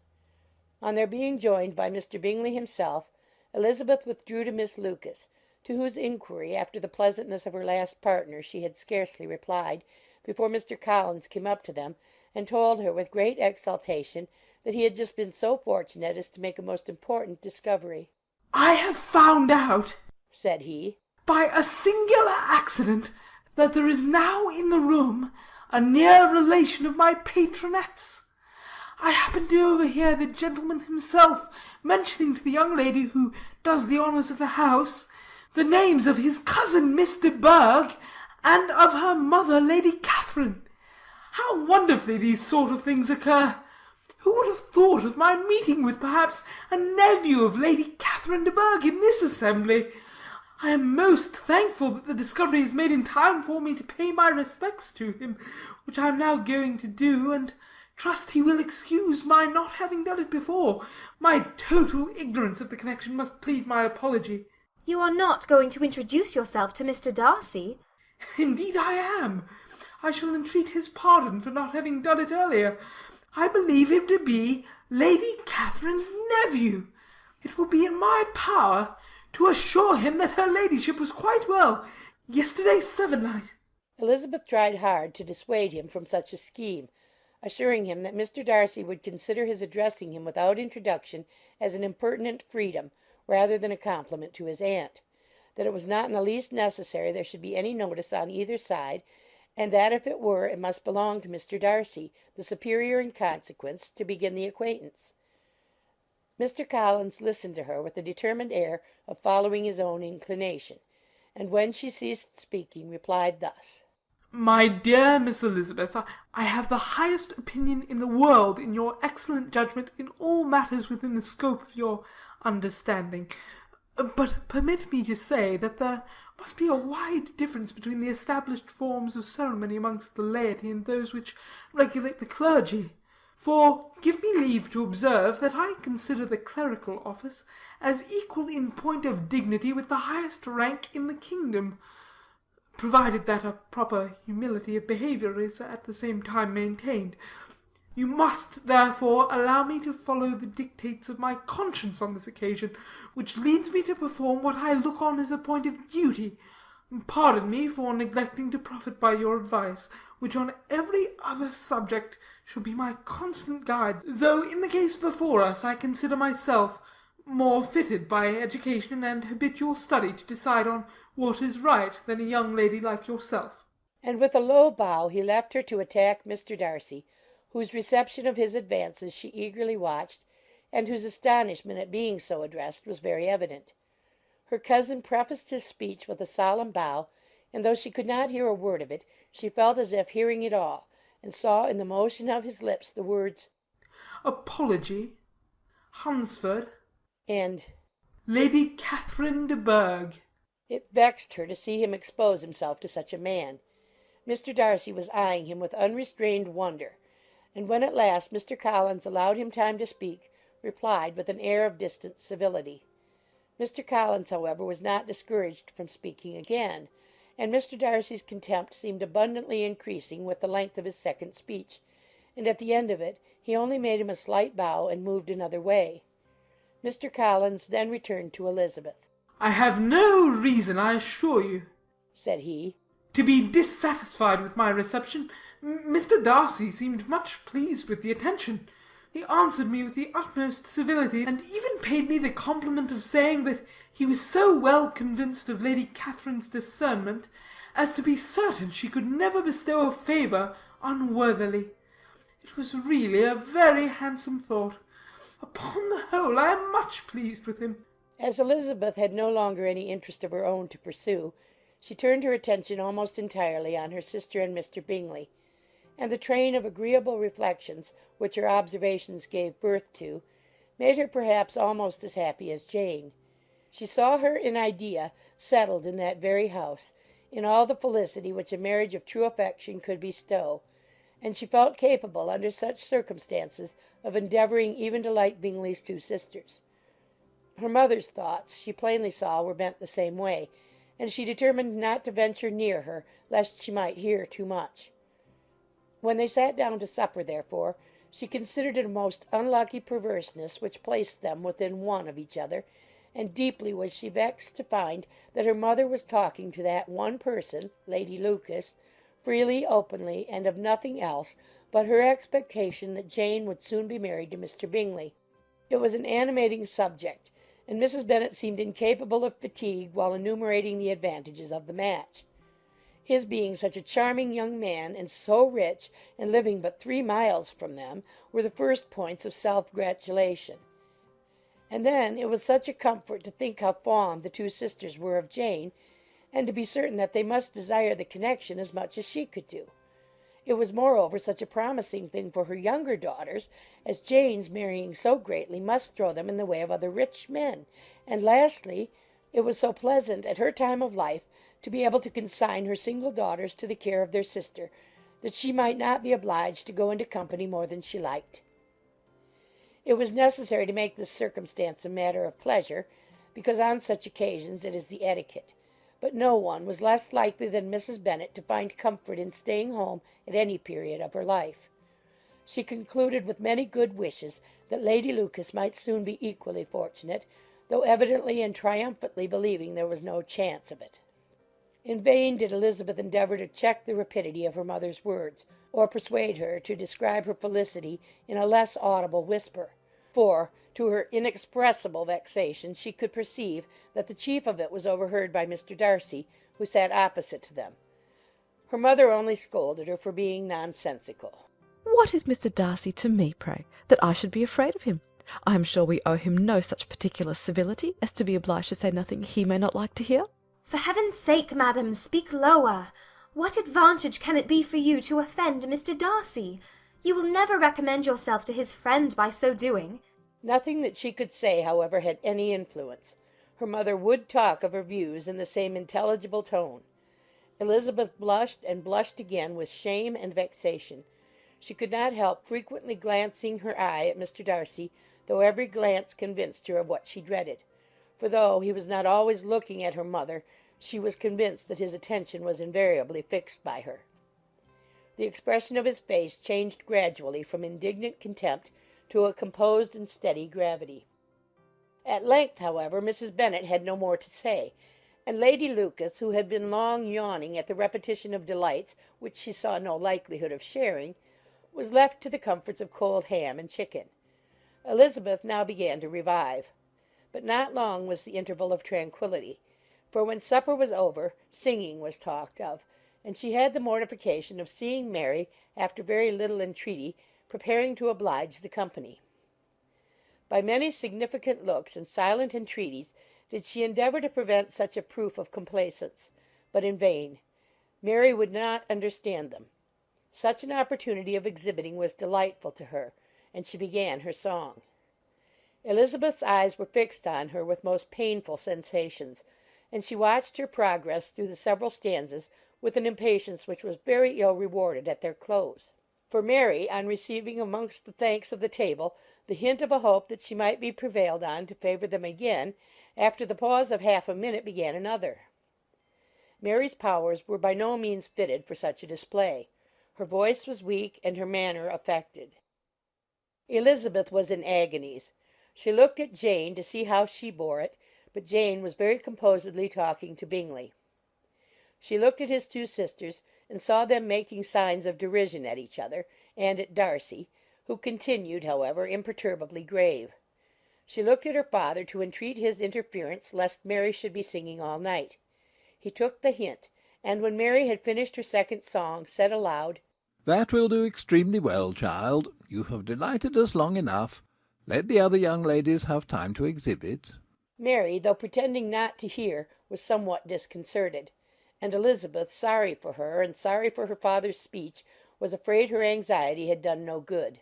On their being joined by Mr. Bingley himself, Elizabeth withdrew to Miss Lucas, to whose inquiry after the pleasantness of her last partner she had scarcely replied, before Mr. Collins came up to them, and told her with great exultation that he had just been so fortunate as to make a most important discovery. I have found out, said he, by a singular accident, that there is now in the room a near relation of my patroness. I happened to overhear the gentleman himself mentioning to the young lady who does the honours of the house the names of his cousin Mr. Berg and of her mother Lady Catherine. How wonderfully these sort of things occur! Who would have thought of my meeting with perhaps a nephew of Lady Catherine de Bourgh in this assembly? I am most thankful that the discovery is made in time for me to pay my respects to him, which I am now going to do, and trust he will excuse my not having done it before. My total ignorance of the connection must plead my apology. You are not going to introduce yourself to Mr. Darcy? Indeed I am. I shall entreat his pardon for not having done it earlier. I believe him to be Lady Catherine's nephew. It will be in my power to assure him that her ladyship was quite well yesterday sevennight. Elizabeth tried hard to dissuade him from such a scheme, assuring him that Mr. Darcy would consider his addressing him without introduction as an impertinent freedom rather than a compliment to his aunt, that it was not in the least necessary there should be any notice on either side, and that if it were, it must belong to Mr. Darcy, the superior in consequence, to begin the acquaintance. Mr. Collins listened to her with a determined air of following his own inclination, and when she ceased speaking, replied thus: My dear Miss Elizabeth, I have the highest opinion in the world in your excellent judgment in all matters within the scope of your understanding. But permit me to say that there must be a wide difference between the established forms of ceremony amongst the laity and those which regulate the clergy. For give me leave to observe that I consider the clerical office as equal in point of dignity with the highest rank in the kingdom, provided that a proper humility of behaviour is at the same time maintained. You must, therefore, allow me to follow the dictates of my conscience on this occasion, which leads me to perform what I look on as a point of duty. Pardon me for neglecting to profit by your advice, which on every other subject shall be my constant guide, though in the case before us I consider myself more fitted by education and habitual study to decide on what is right than a young lady like yourself." And with a low bow he left her to attack Mr. Darcy, whose reception of his advances she eagerly watched, and whose astonishment at being so addressed was very evident. Her cousin prefaced his speech with a solemn bow, and though she could not hear a word of it, she felt as if hearing it all, and saw in the motion of his lips the words "Apology, Hunsford, and Lady Catherine de Bourgh." It vexed her to see him expose himself to such a man. Mr. Darcy was eyeing him with unrestrained wonder, and when at last Mr. Collins allowed him time to speak, replied with an air of distant civility. Mr. Collins, however, was not discouraged from speaking again, and Mr. Darcy's contempt seemed abundantly increasing with the length of his second speech, and at the end of it he only made him a slight bow and moved another way. Mr. Collins then returned to Elizabeth. "I have no reason, I assure you," said he, "to be dissatisfied with my reception. Mr. Darcy seemed much pleased with the attention. He answered me with the utmost civility, and even paid me the compliment of saying that he was so well convinced of Lady Catherine's discernment as to be certain she could never bestow a favour unworthily. It was really a very handsome thought. Upon the whole, I am much pleased with him." As Elizabeth had no longer any interest of her own to pursue, she turned her attention almost entirely on her sister and Mr. Bingley, and the train of agreeable reflections which her observations gave birth to made her perhaps almost as happy as Jane. She saw her in idea settled in that very house, in all the felicity which a marriage of true affection could bestow, and she felt capable under such circumstances of endeavouring even to like Bingley's two sisters. Her mother's thoughts, she plainly saw, were bent the same way, and she determined not to venture near her lest she might hear too much. When they sat down to supper, therefore, she considered it a most unlucky perverseness which placed them within one of each other, and deeply was she vexed to find that her mother was talking to that one person, Lady Lucas, freely, openly, and of nothing else but her expectation that Jane would soon be married to Mr. Bingley. It was an animating subject, and Mrs. Bennet seemed incapable of fatigue while enumerating the advantages of the match. His being such a charming young man, and so rich, and living but 3 miles from them, were the first points of self-gratulation. And then it was such a comfort to think how fond the two sisters were of Jane, and to be certain that they must desire the connection as much as she could do. It was moreover such a promising thing for her younger daughters, as Jane's marrying so greatly must throw them in the way of other rich men, and lastly, it was so pleasant at her time of life to be able to consign her single daughters to the care of their sister, that she might not be obliged to go into company more than she liked. It was necessary to make this circumstance a matter of pleasure, because on such occasions it is the etiquette, but no one was less likely than Mrs. Bennet to find comfort in staying home at any period of her life. She concluded with many good wishes that Lady Lucas might soon be equally fortunate, though evidently and triumphantly believing there was no chance of it. In vain did Elizabeth endeavour to check the rapidity of her mother's words, or persuade her to describe her felicity in a less audible whisper, for, to her inexpressible vexation, she could perceive that the chief of it was overheard by Mr. Darcy, who sat opposite to them. Her mother only scolded her for being nonsensical. "What is Mr. Darcy to me, pray, that I should be afraid of him? I am sure we owe him no such particular civility as to be obliged to say nothing he may not like to hear." For heaven's sake, madam, speak lower. What advantage can it be for you to offend Mr. Darcy? You will never recommend yourself to his friend by so doing. Nothing that she could say, however, had any influence. Her mother would talk of her views in the same intelligible tone. Elizabeth blushed and blushed again with shame and vexation. She could not help frequently glancing her eye at Mr. Darcy, though every glance convinced her of what she dreaded. For though he was not always looking at her mother, she was convinced that his attention was invariably fixed by her. The expression of his face changed gradually from indignant contempt to a composed and steady gravity. At length, however, Mrs. Bennet had no more to say, and Lady Lucas, who had been long yawning at the repetition of delights which she saw no likelihood of sharing, was left to the comforts of cold ham and chicken. Elizabeth now began to revive. But not long was the interval of tranquillity, for when supper was over, singing was talked of, and she had the mortification of seeing Mary, after very little entreaty, preparing to oblige the company. By many significant looks and silent entreaties did she endeavour to prevent such a proof of complaisance, but in vain. Mary would not understand them. Such an opportunity of exhibiting was delightful to her, and she began her song. Elizabeth's eyes were fixed on her with most painful sensations, and she watched her progress through the several stanzas with an impatience which was very ill rewarded at their close. For Mary, on receiving amongst the thanks of the table the hint of a hope that she might be prevailed on to favour them again, after the pause of half a minute began another. Mary's powers were by no means fitted for such a display. Her voice was weak and her manner affected. Elizabeth was in agonies. She looked at Jane to see how she bore it, but Jane was very composedly talking to Bingley. She looked at his two sisters, and saw them making signs of derision at each other, and at Darcy, who continued, however, imperturbably grave. She looked at her father to entreat his interference lest Mary should be singing all night. He took the hint, and when Mary had finished her second song, said aloud, "That will do extremely well, child. You have delighted us long enough. Let the other young ladies have time to exhibit." Mary, though pretending not to hear, was somewhat disconcerted, and Elizabeth, sorry for her, and sorry for her father's speech, was afraid her anxiety had done no good.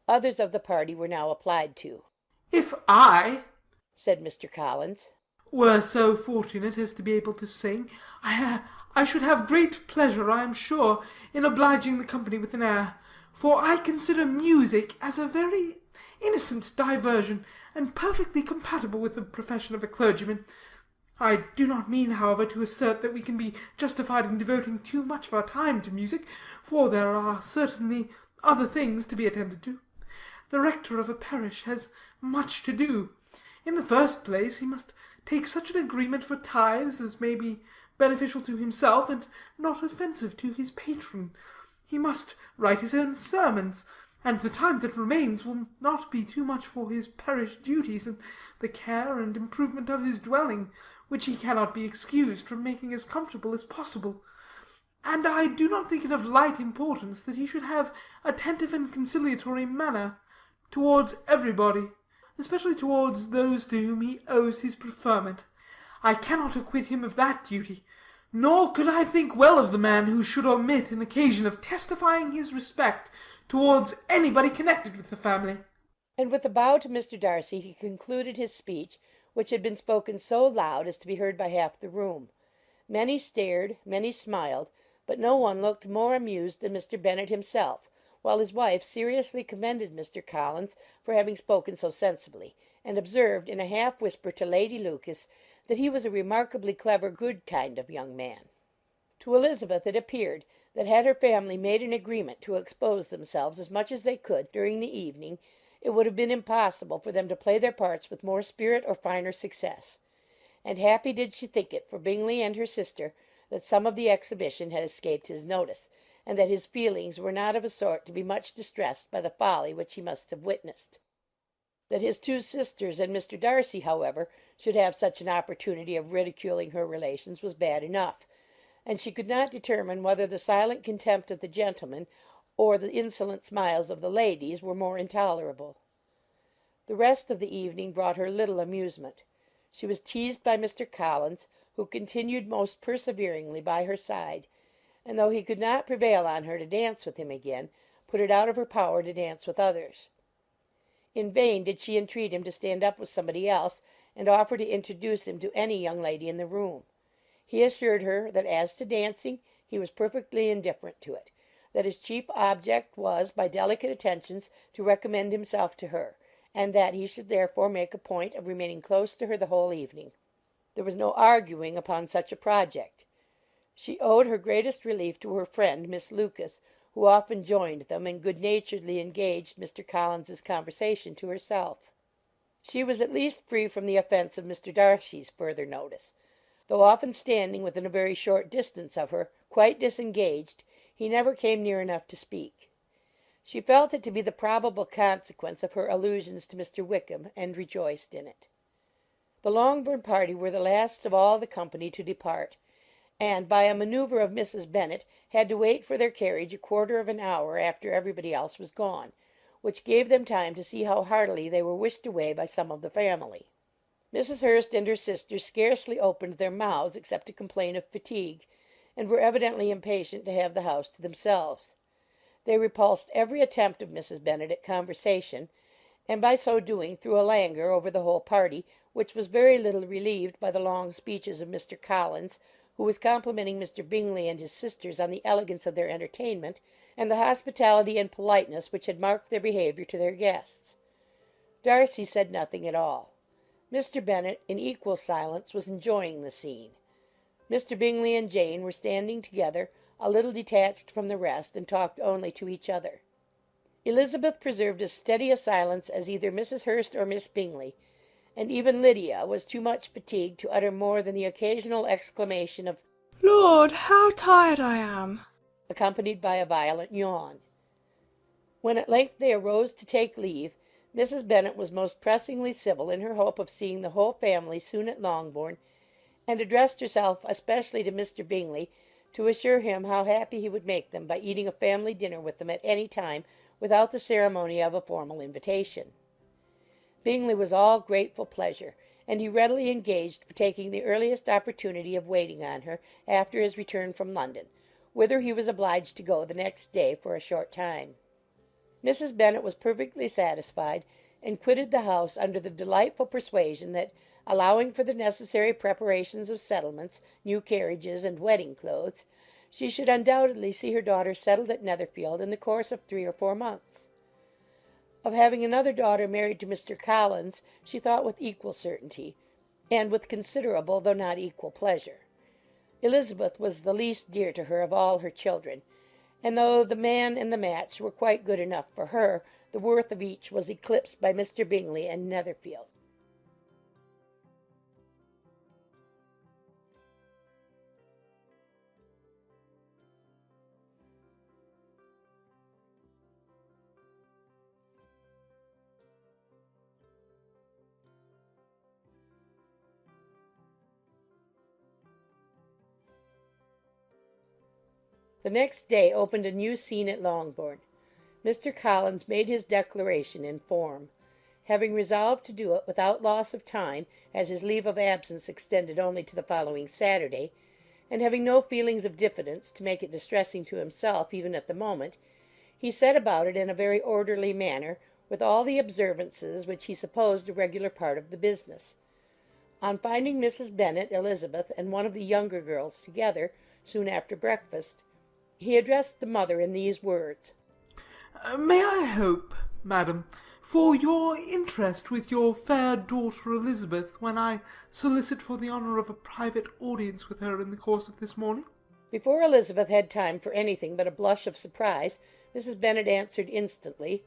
Others of the party were now applied to. "If I," said Mr. Collins, "were so fortunate as to be able to sing, I should have great pleasure, I am sure, in obliging the company with an air, for I consider music as a very innocent diversion, and perfectly compatible with the profession of a clergyman. I do not mean, however, to assert that we can be justified in devoting too much of our time to music, for there are certainly other things to be attended to. The rector of a parish has much to do. In the first place, he must take such an agreement for tithes as may be beneficial to himself and not offensive to his patron. He must write his own sermons, and the time that remains will not be too much for his parish duties and the care and improvement of his dwelling, which he cannot be excused from making as comfortable as possible. And I do not think it of light importance that he should have attentive and conciliatory manner towards everybody, especially towards those to whom he owes his preferment. I cannot acquit him of that duty, nor could I think well of the man who should omit an occasion of testifying his respect towards anybody connected with the family." And with a bow to Mr. Darcy he concluded his speech, which had been spoken so loud as to be heard by half the room. Many stared, many smiled, but no one looked more amused than Mr. Bennet himself, while his wife seriously commended Mr. Collins for having spoken so sensibly, and observed in a half whisper to Lady Lucas that he was a remarkably clever, good kind of young man. To Elizabeth it appeared that had her family made an agreement to expose themselves as much as they could during the evening, it would have been impossible for them to play their parts with more spirit or finer success. And happy did she think it for Bingley and her sister that some of the exhibition had escaped his notice, and that his feelings were not of a sort to be much distressed by the folly which he must have witnessed. That his two sisters and Mr. Darcy, however, should have such an opportunity of ridiculing her relations was bad enough, and she could not determine whether the silent contempt of the gentlemen or the insolent smiles of the ladies were more intolerable. The rest of the evening brought her little amusement. She was teased by Mr. Collins, who continued most perseveringly by her side, and though he could not prevail on her to dance with him again, put it out of her power to dance with others. In vain did she entreat him to stand up with somebody else, and offer to introduce him to any young lady in the room. He assured her that as to dancing he was perfectly indifferent to it, that his chief object was by delicate attentions to recommend himself to her, and that he should therefore make a point of remaining close to her the whole evening. There was no arguing upon such a project. She owed her greatest relief to her friend Miss Lucas, who often joined them, and good-naturedly engaged Mr. Collins's conversation to herself. She was at least free from the offence of Mr. Darcy's further notice. Though often standing within a very short distance of her, quite disengaged, he never came near enough to speak. She felt it to be the probable consequence of her allusions to Mr. Wickham, and rejoiced in it. The Longbourn party were the last of all the company to depart, and, by a manoeuvre of Mrs. Bennet, had to wait for their carriage a quarter of an hour after everybody else was gone, which gave them time to see how heartily they were wished away by some of the family. Mrs. Hurst and her sister scarcely opened their mouths except to complain of fatigue, and were evidently impatient to have the house to themselves. They repulsed every attempt of Mrs. Bennet at conversation, and by so doing threw a languor over the whole party, which was very little relieved by the long speeches of Mr. Collins, who was complimenting Mr. Bingley and his sisters on the elegance of their entertainment, and the hospitality and politeness which had marked their behaviour to their guests. Darcy said nothing at all. Mr. Bennet, in equal silence, was enjoying the scene. Mr. Bingley and Jane were standing together, a little detached from the rest, and talked only to each other. Elizabeth preserved as steady a silence as either Mrs. Hurst or Miss Bingley, and even Lydia was too much fatigued to utter more than the occasional exclamation of "Lord, how tired I am!" accompanied by a violent yawn. When at length they arose to take leave, Mrs. Bennet was most pressingly civil in her hope of seeing the whole family soon at Longbourn, and addressed herself especially to Mr. Bingley, to assure him how happy he would make them by eating a family dinner with them at any time without the ceremony of a formal invitation. Bingley was all grateful pleasure, and he readily engaged for taking the earliest opportunity of waiting on her after his return from London, whither he was obliged to go the next day for a short time. Mrs. Bennet was perfectly satisfied, and quitted the house under the delightful persuasion that, allowing for the necessary preparations of settlements, new carriages, and wedding clothes, she should undoubtedly see her daughter settled at Netherfield in the course of 3 or 4 months. Of having another daughter married to Mr. Collins she thought with equal certainty, and with considerable though not equal pleasure. Elizabeth was the least dear to her of all her children, and though the man and the match were quite good enough for her, the worth of each was eclipsed by Mr. Bingley and Netherfield. The next day opened a new scene at Longbourn. Mr. Collins made his declaration in form. Having resolved to do it without loss of time, as his leave of absence extended only to the following Saturday, and having no feelings of diffidence to make it distressing to himself even at the moment, he set about it in a very orderly manner, with all the observances which he supposed a regular part of the business. On finding Mrs. Bennet, Elizabeth, and one of the younger girls together, soon after breakfast, he addressed the mother in these words: May I hope, madam, for your interest with your fair daughter Elizabeth, when I solicit for the honour of a private audience with her in the course of this morning? Before Elizabeth had time for anything but a blush of surprise, Mrs. Bennet answered instantly,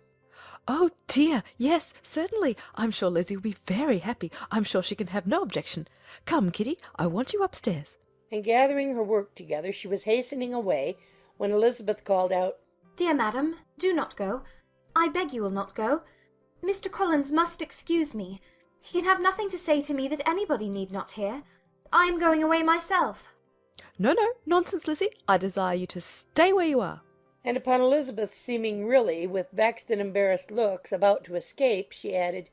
"Oh dear, yes, certainly. I'm sure Lizzie will be very happy. I'm sure she can have no objection. Come, Kitty, I want you upstairs." And gathering her work together, she was hastening away, when Elizabeth called out, "Dear madam, do not go. I beg you will not go. Mr. Collins must excuse me. He can have nothing to say to me that anybody need not hear. I am going away myself." "No, no, nonsense, Lizzie. I desire you to stay where you are." And upon Elizabeth seeming really, with vexed and embarrassed looks, about to escape, she added,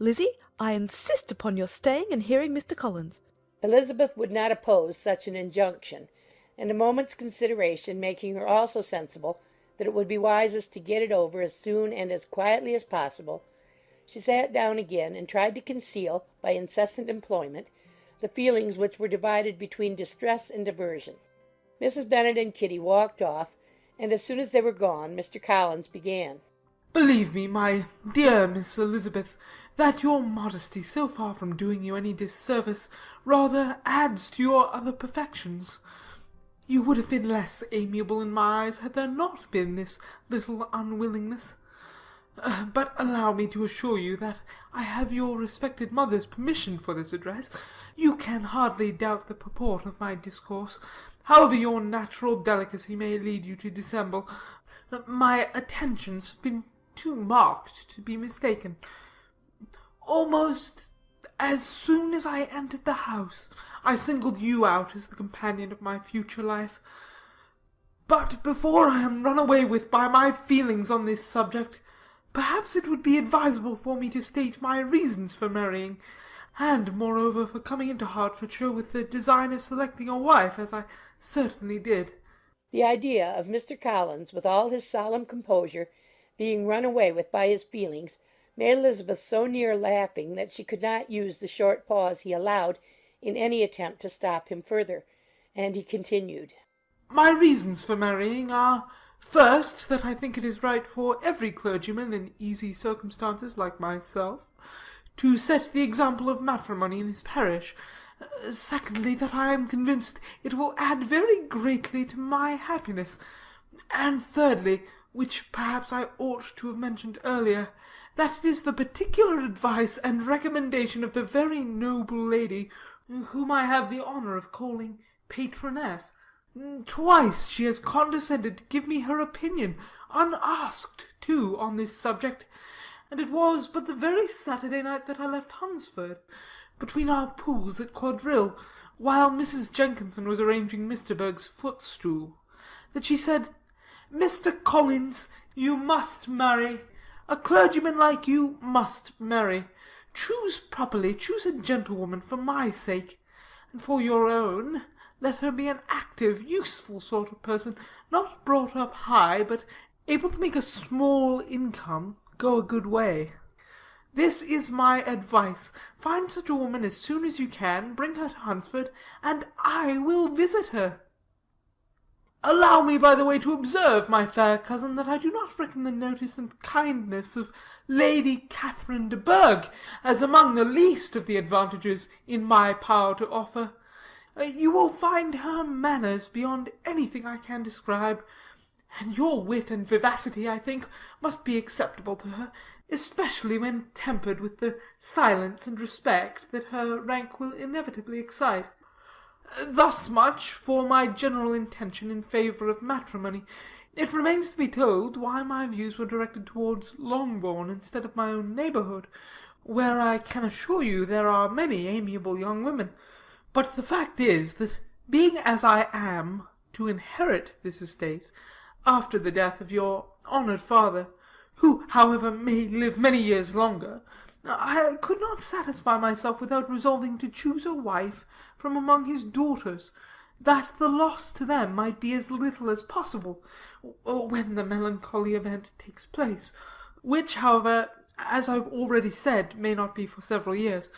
"Lizzie, I insist upon your staying and hearing Mr. Collins." Elizabeth would not oppose such an injunction, and a moment's consideration making her also sensible that it would be wisest to get it over as soon and as quietly as possible, she sat down again, and tried to conceal, by incessant employment, the feelings which were divided between distress and aversion. Mrs. Bennet and Kitty walked off, and as soon as they were gone, Mr. Collins began. Believe me, my dear Miss Elizabeth, that your modesty, so far from doing you any disservice, rather adds to your other perfections. You would have been less amiable in my eyes had there not been this little unwillingness. But allow me to assure you that I have your respected mother's permission for this address. You can hardly doubt the purport of my discourse, however your natural delicacy may lead you to dissemble. My attentions have been too marked to be mistaken. Almost as soon as I entered the house, I singled you out as the companion of my future life. But before I am run away with by my feelings on this subject, perhaps it would be advisable for me to state my reasons for marrying, and, moreover, for coming into Hertfordshire with the design of selecting a wife, as I certainly did. The idea of Mr. Collins, with all his solemn composure, being run away with by his feelings, made Elizabeth so near laughing that she could not use the short pause he allowed in any attempt to stop him further, and he continued. My reasons for marrying are, first, that I think it is right for every clergyman in easy circumstances like myself to set the example of matrimony in his parish. Secondly, that I am convinced it will add very greatly to my happiness. And thirdly, which perhaps I ought to have mentioned earlier, that it is the particular advice and recommendation of the very noble lady whom I have the honour of calling patroness. Twice she has condescended to give me her opinion, unasked, too, on this subject, and it was but the very Saturday night that I left Hunsford, between our pools at quadrille, while Mrs. Jenkinson was arranging Mr. Berg's footstool, that she said, "Mr. Collins, you must marry. A clergyman like you must marry. Choose properly, choose a gentlewoman for my sake, and for your own, let her be an active, useful sort of person, not brought up high, but able to make a small income go a good way. This is my advice. Find such a woman as soon as you can, bring her to Hunsford, and I will visit her. Allow me, by the way, to observe, my fair cousin, that I do not reckon the notice and kindness of Lady Catherine de Bourgh as among the least of the advantages in my power to offer. You will find her manners beyond anything I can describe, and your wit and vivacity, I think, must be acceptable to her, especially when tempered with the silence and respect that her rank will inevitably excite. Thus much for my general intention in favour of matrimony. It remains to be told why my views were directed towards Longbourn instead of my own neighbourhood, where I can assure you there are many amiable young women. But the fact is, that being as I am to inherit this estate, after the death of your honoured father, who, however, may live many years longer, I could not satisfy myself without resolving to choose a wife from among his daughters, that the loss to them might be as little as possible, when the melancholy event takes place, which, however, as I've already said, may not be for several years.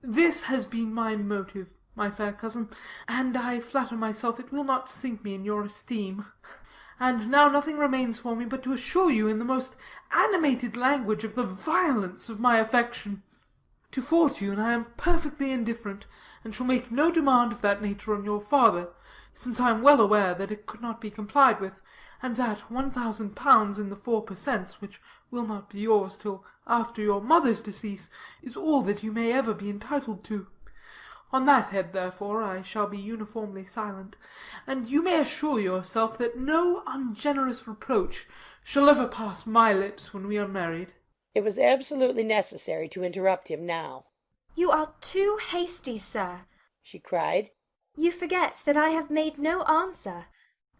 This has been my motive, my fair cousin, and I flatter myself it will not sink me in your esteem. And now nothing remains for me but to assure you in the most animated language of the violence of my affection. To fortune I am perfectly indifferent, and shall make no demand of that nature on your father, since I am well aware that it could not be complied with, and that £1,000 in the 4 per cents, which will not be yours till after your mother's decease, is all that you may ever be entitled to. On that head, therefore, I shall be uniformly silent, and you may assure yourself that no ungenerous reproach shall ever pass my lips when we are married." It was absolutely necessary to interrupt him now. You are too hasty, sir, she cried. You forget that I have made no answer.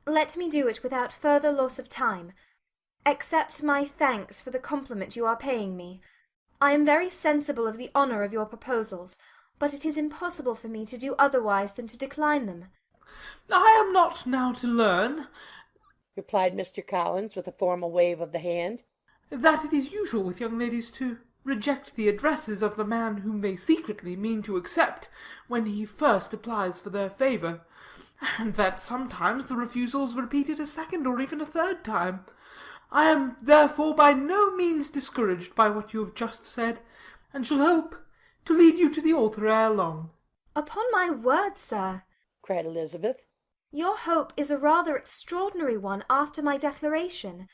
Let me do it without further loss of time. Accept my thanks for the compliment you are paying me. I am very sensible of the honour of your proposals, but it is impossible for me to do otherwise than to decline them. "I am not now to learn," replied Mr. Collins, with a formal wave of the hand, "that it is usual with young ladies to reject the addresses of the man whom they secretly mean to accept, when he first applies for their favour, and that sometimes the refusal is repeated a second or even a third time. I am therefore by no means discouraged by what you have just said, and shall hope to lead you to the altar ere long." "Upon my word, sir," cried Elizabeth. Your hope is a rather extraordinary one after my declaration.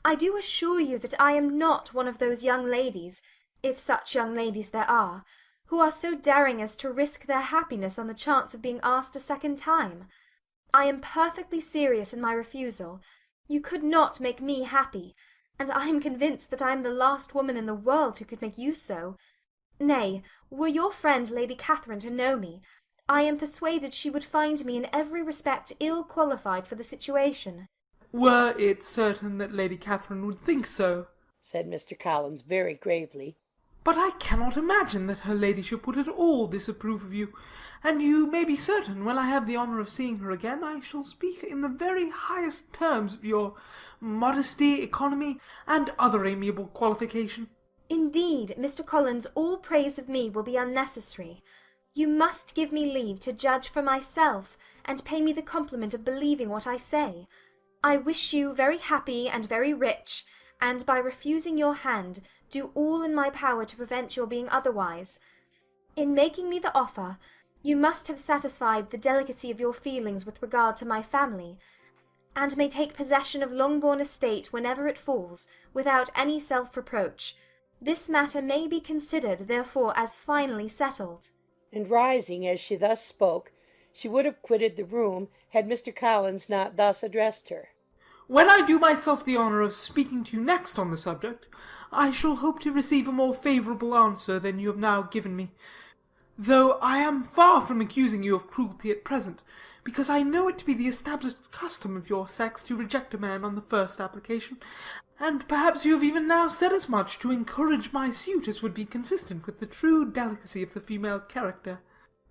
I do assure you that I am not one of those young ladies, if such young ladies there are, who are so daring as to risk their happiness on the chance of being asked a second time. I am perfectly serious in my refusal. You could not make me happy, and I am convinced that I am the last woman in the world who could make you so. Nay, were your friend Lady Catherine to know me, I am persuaded she would find me in every respect ill qualified for the situation. Were it certain that Lady Catherine would think so, said Mr. Collins very gravely. But I cannot imagine that her ladyship would at all disapprove of you, and you may be certain, when I have the honour of seeing her again, I shall speak in the very highest terms of your modesty, economy, and other amiable qualification. Indeed, Mr. Collins, all praise of me will be unnecessary. You must give me leave to judge for myself, and pay me the compliment of believing what I say. I wish you very happy and very rich, and by refusing your hand, do all in my power to prevent your being otherwise. In making me the offer, you must have satisfied the delicacy of your feelings with regard to my family, and may take possession of Longbourn estate whenever it falls, without any self-reproach. This matter may be considered, therefore, as finally settled. And rising as she thus spoke, she would have quitted the room, had Mr. Collins not thus addressed her. When I do myself the honour of speaking to you next on the subject, I shall hope to receive a more favourable answer than you have now given me, though I am far from accusing you of cruelty at present, because I know it to be the established custom of your sex to reject a man on the first application, and perhaps you have even now said as much to encourage my suit as would be consistent with the true delicacy of the female character.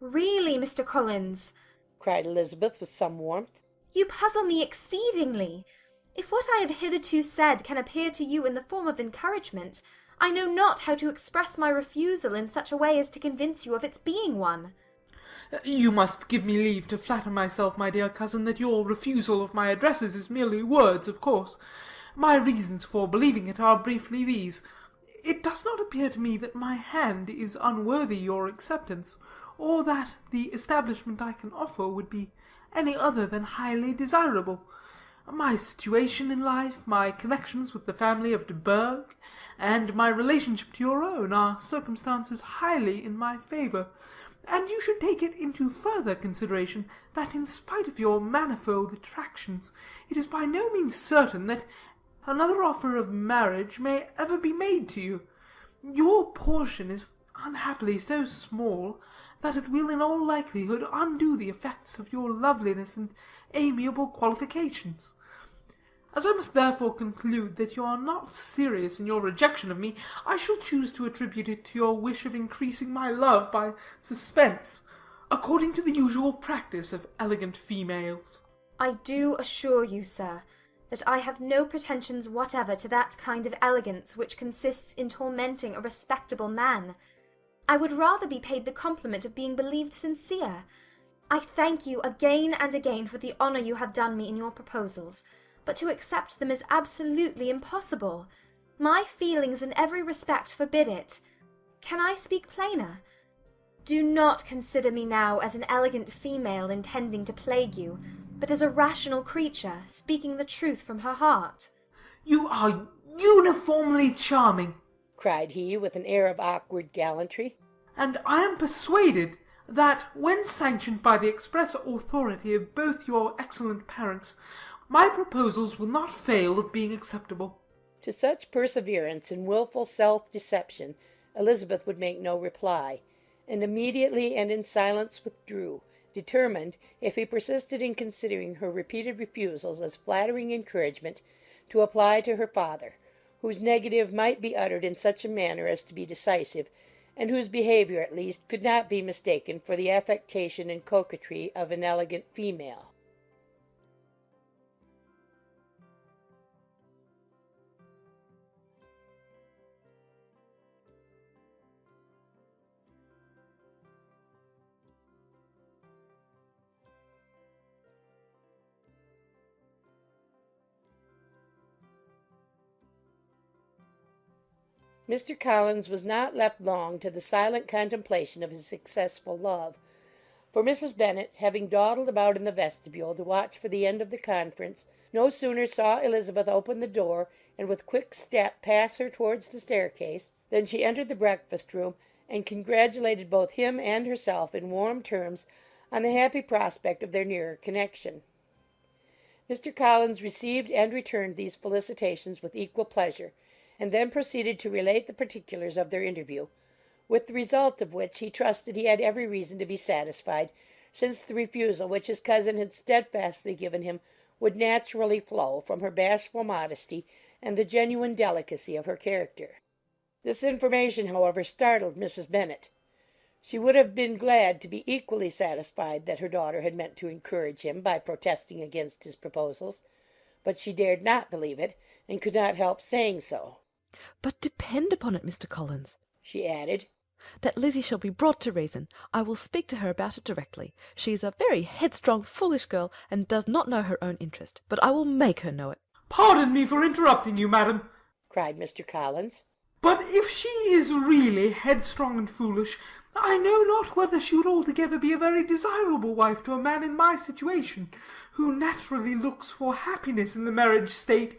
Really, Mr. Collins, cried Elizabeth with some warmth, you puzzle me exceedingly. If what I have hitherto said can appear to you in the form of encouragement, I know not how to express my refusal in such a way as to convince you of its being one. You must give me leave to flatter myself, my dear cousin, that your refusal of my addresses is merely words, of course. My reasons for believing it are briefly these. It does not appear to me that my hand is unworthy your acceptance, or that the establishment I can offer would be any other than highly desirable. My situation in life, my connections with the family of de Burgh, and my relationship to your own, are circumstances highly in my favour, and you should take it into further consideration that in spite of your manifold attractions, it is by no means certain that another offer of marriage may ever be made to you. Your portion is unhappily so small that it will in all likelihood undo the effects of your loveliness and amiable qualifications. As I must therefore conclude that you are not serious in your rejection of me, I shall choose to attribute it to your wish of increasing my love by suspense, according to the usual practice of elegant females. I do assure you, sir, that I have no pretensions whatever to that kind of elegance which consists in tormenting a respectable man. I would rather be paid the compliment of being believed sincere. I thank you again and again for the honour you have done me in your proposals, but to accept them is absolutely impossible. My feelings in every respect forbid it. Can I speak plainer? Do not consider me now as an elegant female intending to plague you, but as a rational creature, speaking the truth from her heart. You are uniformly charming, cried he, with an air of awkward gallantry, and I am persuaded that, when sanctioned by the express authority of both your excellent parents, my proposals will not fail of being acceptable. To such perseverance in wilful self-deception Elizabeth would make no reply, and immediately and in silence withdrew, determined, if he persisted in considering her repeated refusals as flattering encouragement, to apply to her father, whose negative might be uttered in such a manner as to be decisive, and whose behaviour at least could not be mistaken for the affectation and coquetry of an elegant female. Mr. Collins was not left long to the silent contemplation of his successful love. For Mrs. Bennet, having dawdled about in the vestibule to watch for the end of the conference, no sooner saw Elizabeth open the door and with quick step pass her towards the staircase, than she entered the breakfast-room and congratulated both him and herself in warm terms on the happy prospect of their nearer connection. Mr. Collins received and returned these felicitations with equal pleasure, and then proceeded to relate the particulars of their interview, with the result of which he trusted he had every reason to be satisfied, since the refusal which his cousin had steadfastly given him would naturally flow from her bashful modesty and the genuine delicacy of her character. This information, however, startled Mrs. Bennet. She would have been glad to be equally satisfied that her daughter had meant to encourage him by protesting against his proposals, but she dared not believe it, and could not help saying so. "But depend upon it, Mr. Collins," she added, "that Lizzie shall be brought to reason. I will speak to her about it directly. She is a very headstrong, foolish girl, and does not know her own interest, but I will make her know it." Pardon me for interrupting you, madam, cried Mr. Collins, but if she is really headstrong and foolish, I know not whether she would altogether be a very desirable wife to a man in my situation, who naturally looks for happiness in the marriage state.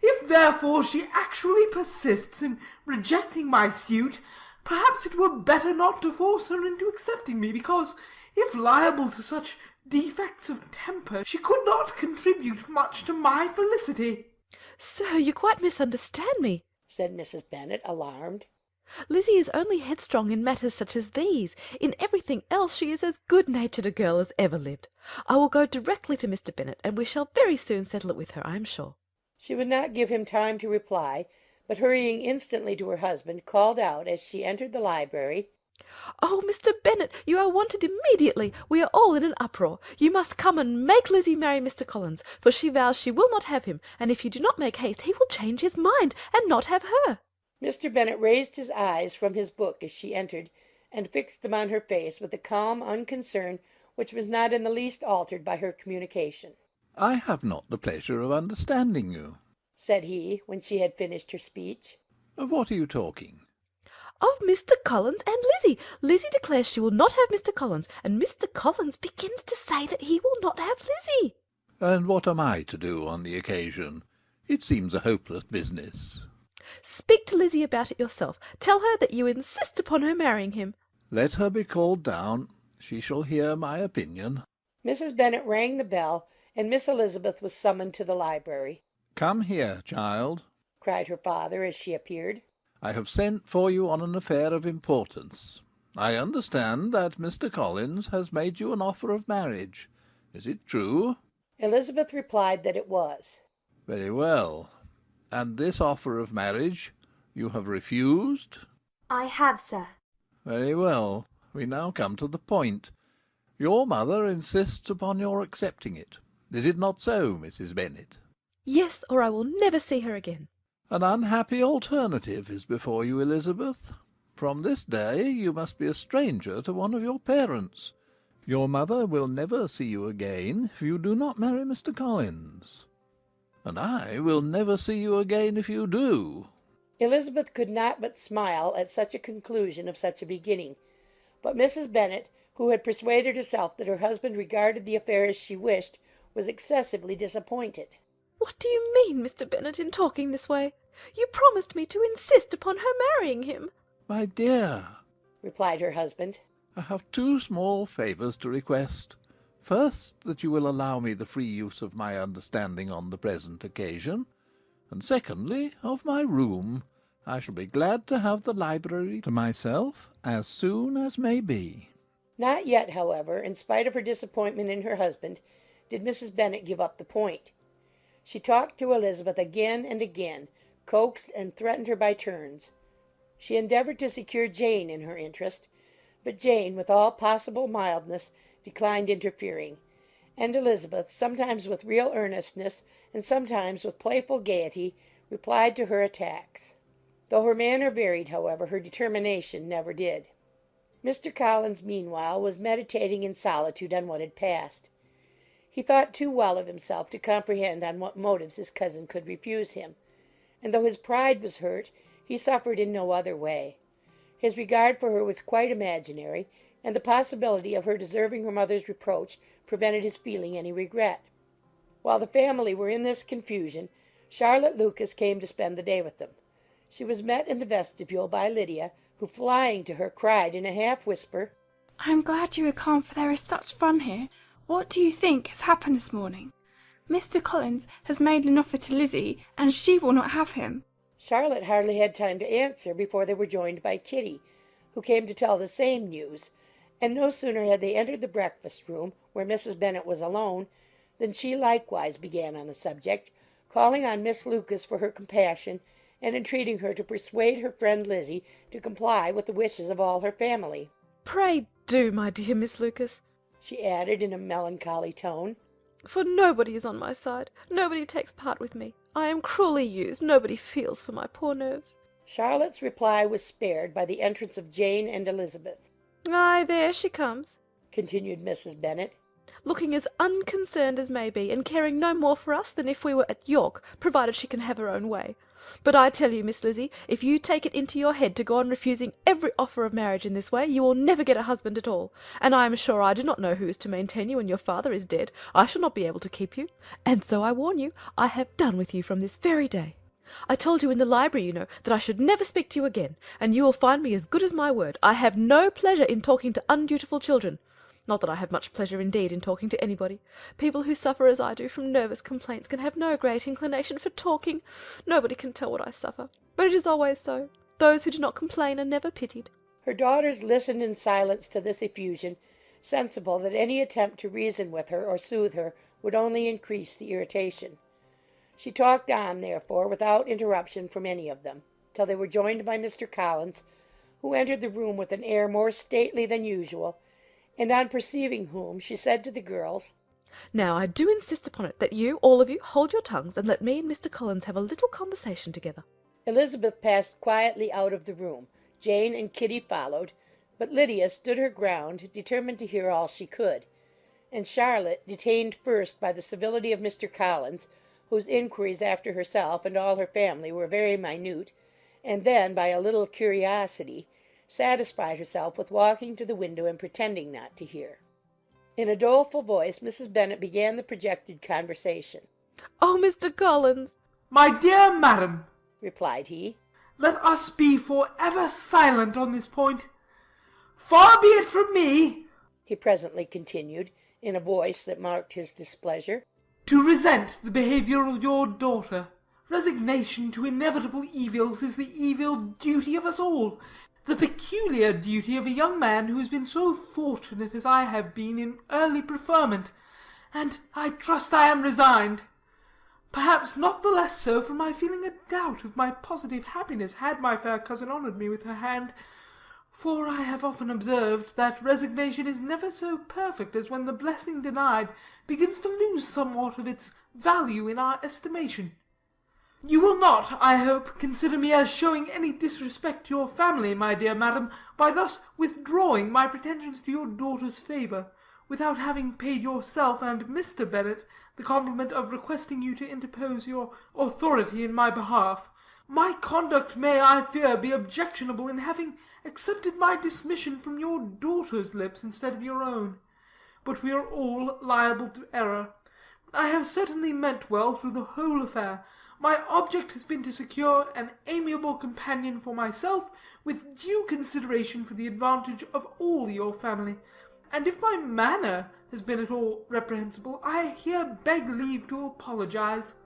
If therefore she actually persists in rejecting my suit, perhaps it were better not to force her into accepting me, because, if liable to such defects of temper, she could not contribute much to my felicity. "Sir, you quite misunderstand me," said Mrs. Bennet, alarmed. "Lizzie is only headstrong in matters such as these. In everything else she is as good-natured a girl as ever lived. I will go directly to Mr. Bennet, and we shall very soon settle it with her, I am sure." She would not give him time to reply, but hurrying instantly to her husband, called out as she entered the library, "Oh, Mr. Bennet, you are wanted immediately. We are all in an uproar. You must come and make Lizzie marry Mr. Collins, for she vows she will not have him, and if you do not make haste he will change his mind, and not have her." Mr. Bennet raised his eyes from his book as she entered, and fixed them on her face with a calm unconcern which was not in the least altered by her communication. "I have not the pleasure of understanding you," said he, when she had finished her speech. "Of what are you talking?" "Of Mr. Collins and Lizzie. Lizzie declares she will not have Mr. Collins, and Mr. Collins begins to say that he will not have Lizzie." "And what am I to do on the occasion? It seems a hopeless business." "Speak to Lizzie about it yourself. Tell her that you insist upon her marrying him." "Let her be called down. She shall hear my opinion." Mrs. Bennet rang the bell, and Miss Elizabeth was summoned to the library. "Come here, child," cried her father as she appeared. "I have sent for you on an affair of importance. I understand that Mr. Collins has made you an offer of marriage. Is it true?" Elizabeth replied that it was. "Very well. And this offer of marriage you have refused?" "I have, sir." "Very well. We now come to the point. Your mother insists upon your accepting it. Is it not so, Mrs. Bennet?" "Yes, or I will never see her again." "An unhappy alternative is before you, Elizabeth. From this day you must be a stranger to one of your parents. Your mother will never see you again if you do not marry Mr. Collins, and I will never see you again if you do." Elizabeth could not but smile at such a conclusion of such a beginning, but Mrs. Bennet, who had persuaded herself that her husband regarded the affair as she wished, was excessively disappointed. "What do you mean, Mr. Bennet, in talking this way? You promised me to insist upon her marrying him." "My dear," replied her husband, "I have two small favours to request. First, that you will allow me the free use of my understanding on the present occasion, and secondly, of my room. I shall be glad to have the library to myself as soon as may be." Not yet, however, in spite of her disappointment in her husband, did Mrs. Bennet give up the point. She talked to Elizabeth again and again, coaxed and threatened her by turns. She endeavoured to secure Jane in her interest, but Jane, with all possible mildness, declined interfering, and Elizabeth, sometimes with real earnestness and sometimes with playful gaiety, replied to her attacks. Though her manner varied, however, her determination never did. Mr. Collins, meanwhile, was meditating in solitude on what had passed. He thought too well of himself to comprehend on what motives his cousin could refuse him, and though his pride was hurt, he suffered in no other way. His regard for her was quite imaginary, and the possibility of her deserving her mother's reproach prevented his feeling any regret. While the family were in this confusion, Charlotte Lucas came to spend the day with them. She was met in the vestibule by Lydia, who, flying to her, cried in a half whisper, "I am glad you are calm, for there is such fun here. What do you think has happened this morning? Mr. Collins has made an offer to Lizzie, and she will not have him." Charlotte hardly had time to answer before they were joined by Kitty, who came to tell the same news, and no sooner had they entered the breakfast-room, where Mrs. Bennet was alone, than she likewise began on the subject, calling on Miss Lucas for her compassion, and entreating her to persuade her friend Lizzie to comply with the wishes of all her family. "Pray do, my dear Miss Lucas," she added in a melancholy tone, "for nobody is on my side. Nobody takes part with me. I am cruelly used. Nobody feels for my poor nerves." Charlotte's reply was spared by the entrance of Jane and Elizabeth. "Aye, there she comes," continued Mrs. Bennet, "looking as unconcerned as may be, and caring no more for us than if we were at York, provided she can have her own way. But I tell you, Miss Lizzie, if you take it into your head to go on refusing every offer of marriage in this way, you will never get a husband at all, and I am sure I do not know who is to maintain you when your father is dead. I shall not be able to keep you, and so I warn you, I have done with you from this very day. I told you in the library, you know, that I should never speak to you again, and you will find me as good as my word. I have no pleasure in talking to undutiful children. Not that I have much pleasure indeed in talking to anybody. People who suffer as I do from nervous complaints can have no great inclination for talking. Nobody can tell what I suffer. But it is always so. Those who do not complain are never pitied." Her daughters listened in silence to this effusion, sensible that any attempt to reason with her or soothe her would only increase the irritation. She talked on, therefore, without interruption from any of them, till they were joined by Mr. Collins, who entered the room with an air more stately than usual, and on perceiving whom, she said to the girls, "Now I do insist upon it that you, all of you, hold your tongues, and let me and Mr. Collins have a little conversation together." Elizabeth passed quietly out of the room. Jane and Kitty followed, but Lydia stood her ground, determined to hear all she could, and Charlotte, detained first by the civility of Mr. Collins, whose inquiries after herself and all her family were very minute, and then by a little curiosity, satisfied herself with walking to the window and pretending not to hear. In a doleful voice Mrs. Bennet began the projected conversation. "Oh, Mr. Collins!" "My dear madam," replied he, "let us be for ever silent on this point. Far be it from me," he presently continued, in a voice that marked his displeasure, "to resent the behaviour of your daughter. Resignation to inevitable evils is the evil duty of us all, the peculiar duty of a young man who has been so fortunate as I have been in early preferment, and I trust I am resigned. Perhaps not the less so from my feeling a doubt of my positive happiness had my fair cousin honoured me with her hand, for I have often observed that resignation is never so perfect as when the blessing denied begins to lose somewhat of its value in our estimation. You will not, I hope, consider me as showing any disrespect to your family, my dear madam, by thus withdrawing my pretensions to your daughter's favour, without having paid yourself and Mr. Bennet the compliment of requesting you to interpose your authority in my behalf. My conduct may, I fear, be objectionable in having accepted my dismission from your daughter's lips instead of your own. But we are all liable to error. I have certainly meant well through the whole affair. My object has been to secure an amiable companion for myself, with due consideration for the advantage of all your family. And if my manner has been at all reprehensible, I here beg leave to apologize."